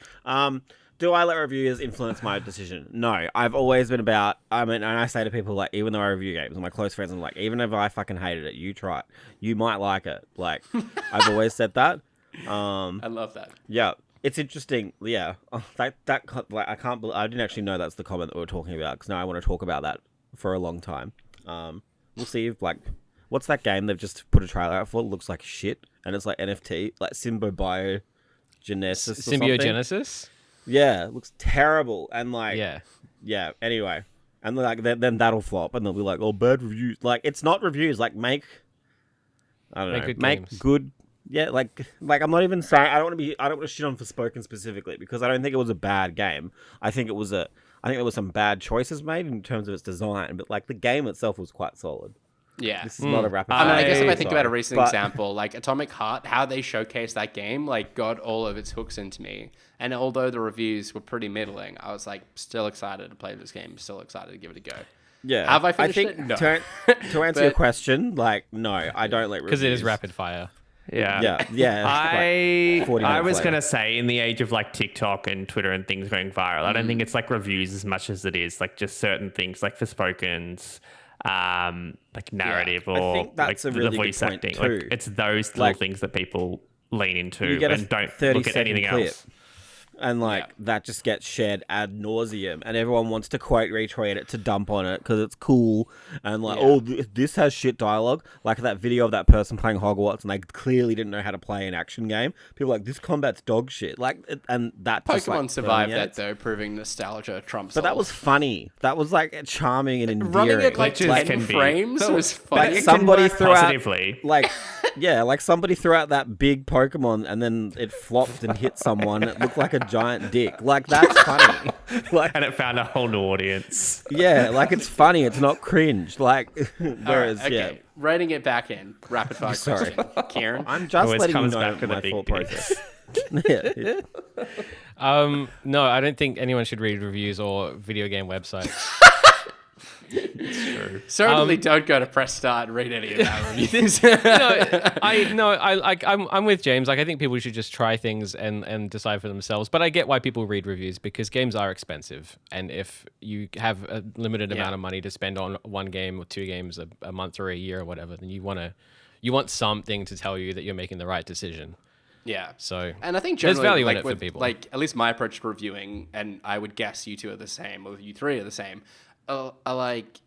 Do I let reviewers influence my decision? No. I've always been about, and I say to people, like, even though I review games, and my close friends, I'm like, even if I fucking hated it, you try it. You might like it. Like, I've always said that. I love that. Yeah. It's interesting. Yeah. I didn't actually know that's the comment that we were talking about, because now I want to talk about that for a long time. We'll see if, like, what's that game they've just put a trailer out for? It looks like shit, and it's like NFT, like Symbiogenesis or something. Symbiogenesis? Yeah, it looks terrible, and like, Yeah. Anyway, and like then that'll flop, and they'll be like, oh, bad reviews. Like, it's not reviews. Like, make good make games. good. Yeah, like I'm not even saying I don't want to shit on Forspoken specifically, because I don't think it was a bad game. I think there was some bad choices made in terms of its design, but like the game itself was quite solid. Yeah. This is not a rapid. I mean, I guess if I think sorry, about a recent but- example, like Atomic Heart, how they showcased that game, like, got all of its hooks into me. And although the reviews were pretty middling, I was like still excited to play this game, still excited to give it a go. Yeah. Have I finished think it? No. To answer your question, like, no, I don't let reviews. Because it is rapid fire. Yeah. Yeah. I 40 I minutes was later. gonna say, in the age of like TikTok and Twitter and things going viral, I don't think it's like reviews as much as it is like just certain things like Forspoken's like narrative I or think that's like a really the good voice point acting. too. Like it's those little Like, things that people lean into you get a and don't 30 look at second anything clip. else. And like that just gets shared ad nauseum, and everyone wants to quote retweet it to dump on it because it's cool. And like, this has shit dialogue. Like that video of that person playing Hogwarts, and they clearly didn't know how to play an action game. People are like, this combat's dog shit. Like, and that just, Pokemon like, survived permeates. that though, proving nostalgia trumps But that all. was funny. That was like charming and endearing. Running it like Glitches 10 can be. frames So, was like funny. somebody threw out, positively. like, yeah, like somebody threw out that big Pokemon and then it flopped and hit someone. It looked like a giant dick. Like, that's funny. Like, And it found a whole new audience. yeah, like it's funny. It's not cringe. Like, whereas, okay, yeah. writing it back in. Rapid fire Sorry. question. Kieran? I'm just Always letting you comes know back to the my big thought dick. process. Yeah. No, I don't think anyone should read reviews or video game websites. Certainly don't go to press start and read any of our reviews. I'm with James. Like, I think people should just try things and decide for themselves. But I get why people read reviews, because games are expensive, and if you have a limited amount of money to spend on one game or 2 games a month or a year or whatever, then you want something to tell you that you're making the right decision. Yeah. So, and I think there's generally, value like, in it for with, people. like, at least my approach to reviewing, and I would guess you two are the same, or you three are the same, are like,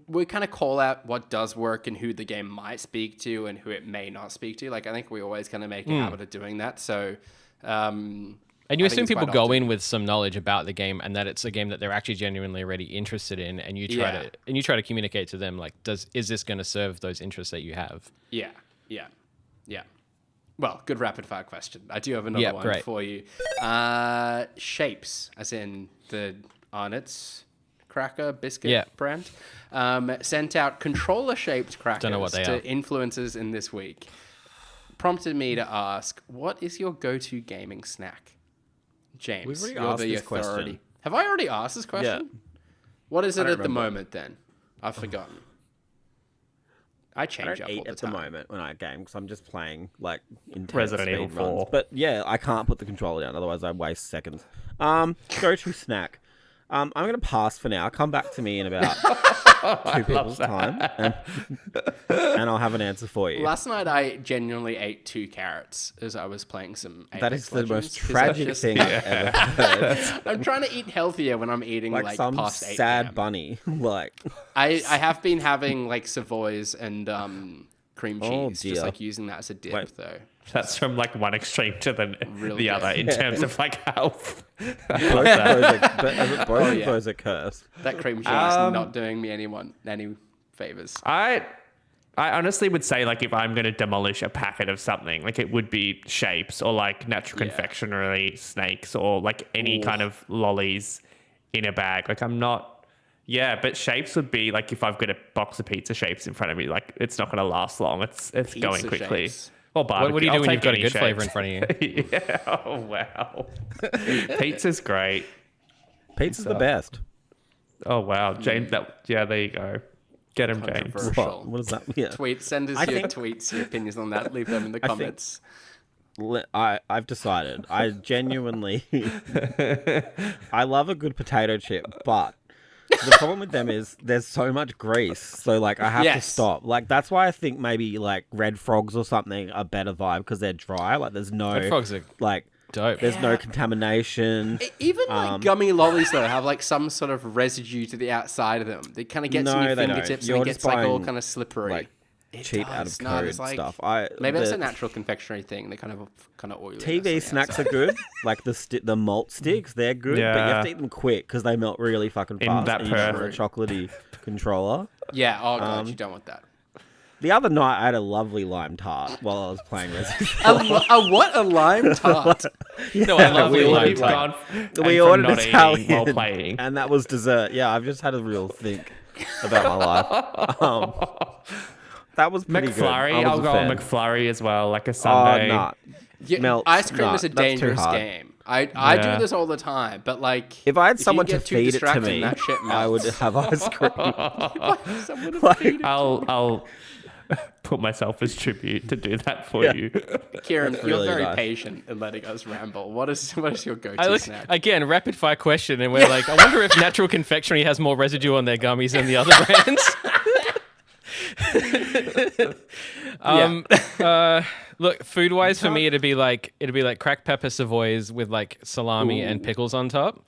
we kind of call out what does work and who the game might speak to and who it may not speak to. Like, I think we always kind of make a habit of doing that. So, And you I think assume it's people quite go often. in with some knowledge about the game, and that it's a game that they're actually genuinely already interested in, and you try to communicate to them, like, is this going to serve those interests that you have? Yeah. Well, good rapid fire question. I do have another one great. for you. Shapes, as in the Arnott's cracker biscuit brand, sent out controller-shaped crackers Don't know what they to are. influencers in this week. Prompted me to ask, what is your go-to gaming snack? James, We've already you're asked the this question. authority. Have I already asked this question? What is it don't at the remember. moment then? I've forgotten. I I change don't up all eat the at the time. moment when I game, because I'm just playing like intense Resident speed Evil runs. 4. But yeah, I can't put the controller down, otherwise I waste seconds. Go-to snack. I'm gonna pass for now. Come back to me in about two people's time, and I'll have an answer for you. Last night I genuinely ate 2 carrots as I was playing some Apex That is the Legends, most 'cause tragic thing I've ever heard. I'm trying to eat healthier when I'm eating Like some past 8 sad p.m. bunny. Like, I have been having like Savoys and cream Oh, cheese, dear. just like using that as a dip Wait. though. That's from like one extreme to Really the other in Yeah. terms of like health. both of yeah. those are cursed. That cream cheese not doing me any favors. I honestly would say like if I'm going to demolish a packet of something, like it would be Shapes or like natural confectionery snakes or like any kind of lollies in a bag. Like I'm not, but Shapes would be like if I've got a box of pizza Shapes in front of me, like it's not going to last long. It's going Pizza quickly. Shapes. Well, barbecue. What do you do I'll when you've take got a any good flavor in Shapes. front of you? Yeah. Oh wow. Pizza's great. Pizza's the best. Oh wow, James. There you go. Get him, James. Controversial. What does that mean? Send us your tweets, your opinions on that. Leave them in the think- comments. I've decided. I genuinely, I love a good potato chip, but the problem with them is there's so much grease. So like I have to Yes. stop. Like that's why I think maybe like red frogs or something are better vibe because they're dry. Like there's no Red frogs are like dope. there's no contamination. Even like gummy lollies though have like some sort of residue to the outside of them. They kind of gets in No, your they don't. fingertips You're and it just gets like all buying, kind of slippery. like, It cheap out does. of No, code there's, like, stuff. Maybe that's the a natural confectionery thing. They kind of oily. TV snacks are good, like the malt sticks. They're good, but you have to eat them quick because they melt really fucking In fast. that and you don't want perfect. a chocolatey controller. Yeah. Oh god, you don't want that. The other night, I had a lovely lime tart while I was playing Resident A what? A lime tart? No, I love we the ordered- lime We've tart. gone we from ordered not Italian eating while playing. and that was dessert. Yeah, I've just had a real think about my life. That was pretty McFlurry, good. I I'll was a go on fan. McFlurry as well, like a Oh, Sunday. nah. Yeah, Melts, ice cream nah, is a that's too dangerous hard. game. I do Yeah. this all the time, but like If I had you someone to get too feed it to distracted, me, that shit I would melts. have ice cream. Someone to Like- feed it. I'll put myself as tribute to do that for Yeah. you. Kieran, That's you're really very nice. patient in letting us ramble. What is your go-to I look, snack? again, rapid fire question, and we're like, I wonder if Natural Confectionery has more residue on their gummies than the other brands. Look, food wise for me, it'd be like cracked pepper savoys with like salami and pickles on top.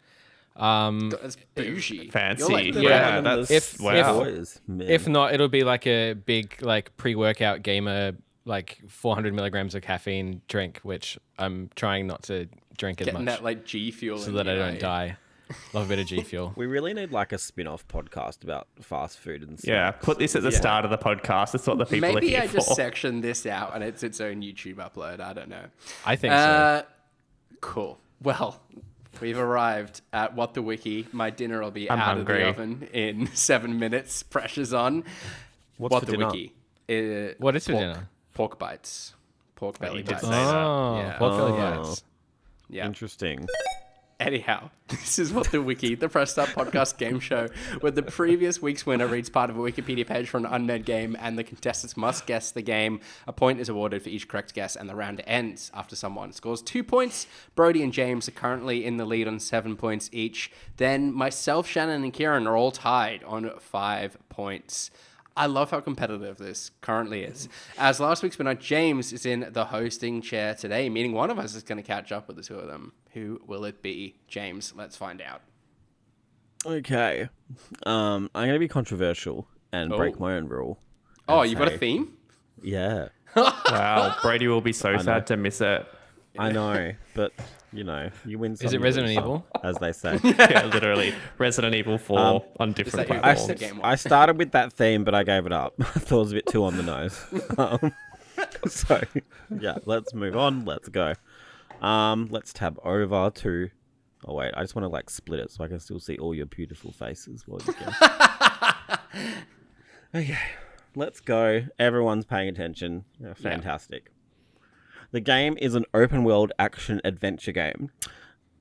That's bougie. Fancy. You're like, Yeah, Random that's if- wow. boys, man. If not, it'll be like a big like pre-workout gamer, like 400 milligrams of caffeine drink, which I'm trying not to drink as getting much that like G fuel so in that I you, don't eh? die. Love a bit of G Fuel. We really need like a spin-off podcast about fast food and stuff. Yeah, put this at the start of the podcast. That's what the people are Maybe here I just for. section this out and it's its own YouTube upload. I don't know. I think so. Cool. Well, we've arrived at What the Wiki. My dinner will be I'm out hungry. of the oven in 7 minutes. Pressure's on. What's What for the dinner? Wiki. What is for pork, dinner? Pork bites. Pork belly you did bites. say that. Oh, Yeah. pork belly Oh. bites. Yeah. Interesting. Anyhow, this is What the Wiki, the Press Start podcast game show, where the previous week's winner reads part of a Wikipedia page for an unnamed game, and the contestants must guess the game. A point is awarded for each correct guess, and the round ends after someone scores 2 points. Brody and James are currently in the lead on 7 points each. Then myself, Shannon, and Kieran are all tied on 5 points. I love how competitive this currently is. As last week's winner, James is in the hosting chair today, meaning one of us is going to catch up with the two of them. Who will it be? James, let's find out. Okay. I'm gonna be controversial and break my own rule. Oh, and you've got a say- theme? Yeah, Wow, Brady will be so know. sad to miss it. I know, but you know, you win. Some, Is it you Resident lose some, Evil? as they say? Yeah, literally. Resident Evil 4 on different that your platforms. best game? I started with that theme, but I gave it up. I thought it was a bit too on the nose. So, yeah, let's move on. Let's go. Let's tab over to. Oh wait, I just want to like split it so I can still see all your beautiful faces while you go. Okay, let's go. Everyone's paying attention. Yeah, fantastic. The game is an open-world action-adventure game.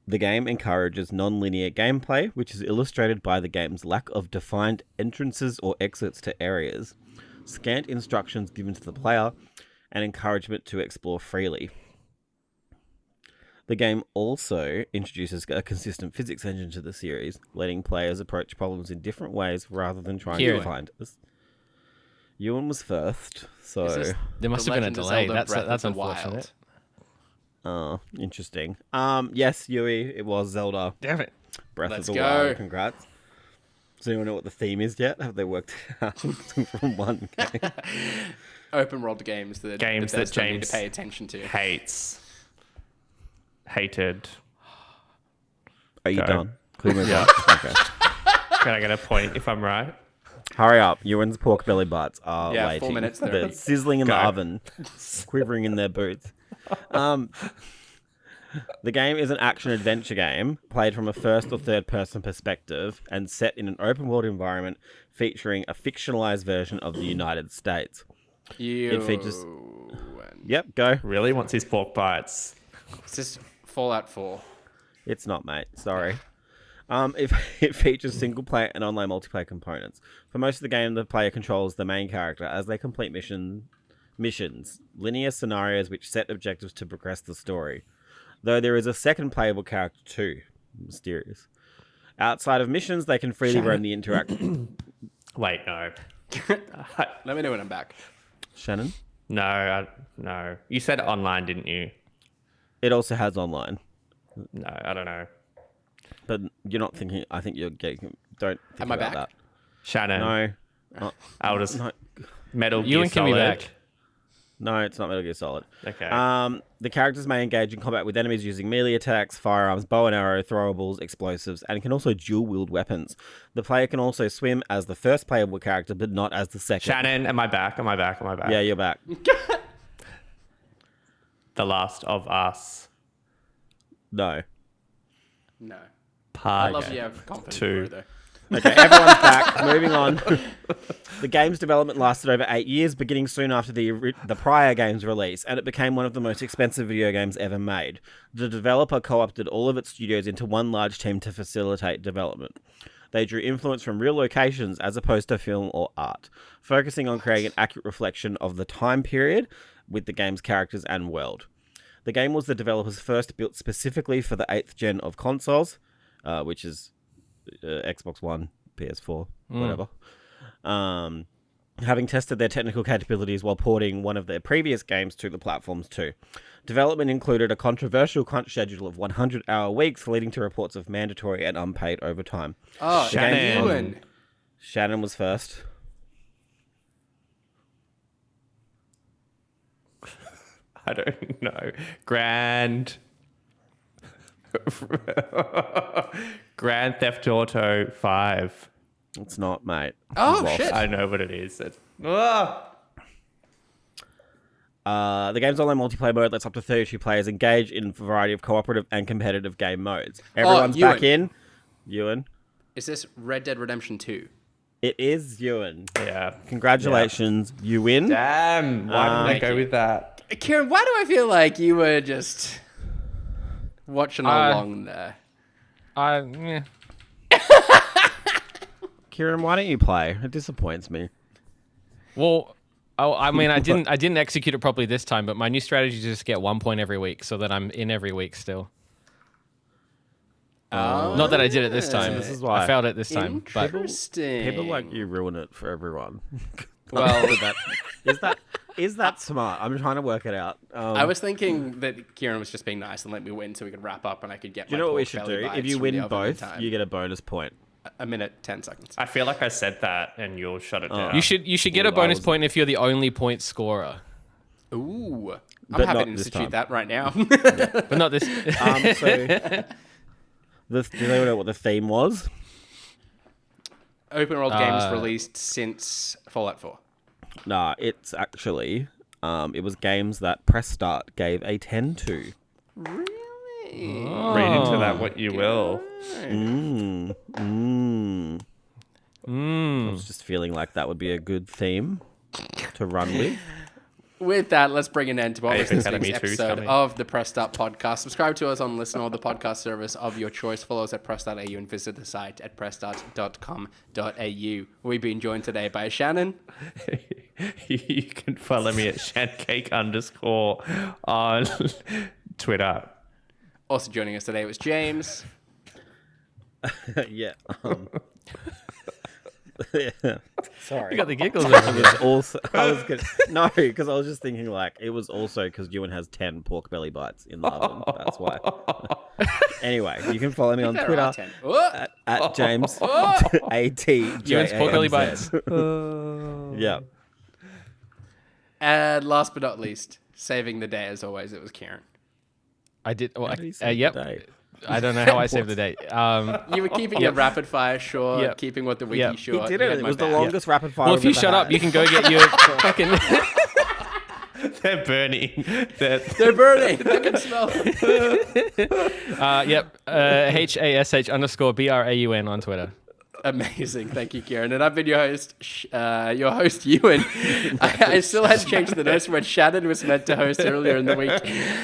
The game encourages non-linear gameplay, which is illustrated by the game's lack of defined entrances or exits to areas, scant instructions given to the player, and encouragement to explore freely. The game also introduces a consistent physics engine to the series, letting players approach problems in different ways rather than trying to find us. Ewan was first, so There must The have been a Legend of delay. Zelda Breath That's of the unfortunate. Wild. oh, interesting. Yes, Yui, it was Zelda Damn it. Breath Let's of the go. Wild. Congrats. Does anyone know what the theme is yet? Have they worked it out from one game? Open world games that Games that Bethesda need James to pay attention to. Hated. Are you Go. done? Clear my Yeah. box. Okay. Can I get a point if I'm right? Hurry up. Ewan's pork belly bites are Yeah, waiting. 4 minutes there. They're sizzling in the Go. oven, quivering in their boots. The game is an action-adventure game played from a first or third-person perspective and set in an open-world environment featuring a fictionalized version of the United States. It features... Yep, go. Really wants his pork bites. It's just Fallout 4. It's not, mate. Sorry. It features single-player and online multiplayer components. For most of the game, the player controls the main character as they complete missions, linear scenarios which set objectives to progress the story. Though there is a second playable character too. Mysterious. Outside of missions, they can freely roam the interaction. Wait, no. Let me know when I'm back. Shannon? No. You said online, didn't you? It also has online. No, I don't know. But you're not thinking... I think you're getting... Don't think Am I about back? that. Shannon. No. I'll just No. Metal Gear Ewan can be Solid. back. No, it's not Metal Gear Solid. Okay. The characters may engage in combat with enemies using melee attacks, firearms, bow and arrow, throwables, explosives, and can also dual-wield weapons. The player can also swim as the first playable character, but not as the second. Shannon, am I back? Yeah, you're back. The Last of Us. No. No. I Part love you have confidence, 2. though. Okay, everyone's back. Moving on. The game's development lasted over 8 years, beginning soon after the prior game's release, and it became one of the most expensive video games ever made. The developer co-opted all of its studios into one large team to facilitate development. They drew influence from real locations as opposed to film or art, focusing on creating an accurate reflection of the time period with the game's characters and world. The game was the developer's first built specifically for the 8th gen of consoles, which is Xbox One, PS4, whatever. Having tested their technical capabilities while porting one of their previous games to the platforms too. Development included a controversial crunch schedule of 100-hour weeks, leading to reports of mandatory and unpaid overtime. Oh, Shannon. Ewan. Shannon was first. I don't know. Grand Theft Auto 5. It's not, mate. Oh, You lost. shit. I know what it is. The game's online multiplayer mode lets up to 32 players engage in a variety of cooperative and competitive game modes. Everyone's back in. Ewan. Is this Red Dead Redemption 2? It is Ewan. Yeah. Congratulations. You win. Damn. Why didn't I Thank go you. with that? Kieran, why do I feel like you were just watching along there? Yeah. Kieran, why don't you play? It disappoints me. Well, I mean, I didn't execute it properly this time, but my new strategy is to just get 1 point every week, so that I'm in every week still. Not that I did it this time. This is why. I failed it this time. But Interesting. People like you ruin it for everyone. Well, Is that smart? I'm trying to work it out. I was thinking that Kieran was just being nice and let me win so we could wrap up and I could get Do you know what we should do? If you win both, you get a bonus point. a minute, 10 seconds. I feel like I said that and you'll shut it down. you should get a Well, I bonus was- point if you're the only point scorer, Ooh. I'm But happy not to this institute time. that right now. but not this. Do you know what the theme was? Open world games released since Fallout 4. Nah, it's actually it was games that Press Start gave a 10 to. Really? Read into that what you will. I was just feeling like that would be a good theme to run with. With that, let's bring an end to what was this Academy week's 2 's episode coming. of the Press Start podcast. Subscribe to us on Listen or the podcast service of your choice. Follow us at press.au and visit the site at pressstart.com.au. We've been joined today by Shannon. You can follow me at shancake_ on Twitter. Also joining us today was James. Yeah. Yeah. Sorry. You got the giggles. It over there. was also no, because I was just thinking like it was also because Ewan has 10 pork belly bites in the oven. That's why. Anyway, you can follow me on There Twitter are 10. Oh! at James ATJ. Ewan's pork belly bites. Yeah. And last but not least, saving the day as always, it was Kieran. I did. Well, How did he save yep. the day? I don't know how I saved the day. You were keeping it rapid fire short, Yep. keeping what the wiki Yep. He short. did You it. had It my was the back. longest rapid fire. Well, if we've you ever shut up, had. you can go get your fucking. They're burning. They're burning. I can smell them. Yep. HASH_BRAUN on Twitter. Amazing. Thank you, Kieran. And I've been your host, Ewan. I still hadn't changed the notes when Shannon was meant to host earlier in the week.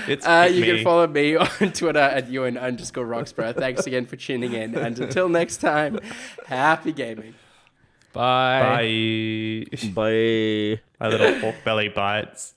It's You me. can follow me on Twitter at Ewan_Roxborough. Thanks again for tuning in. And until next time, happy gaming. Bye. Bye. Bye. My little pork belly bites.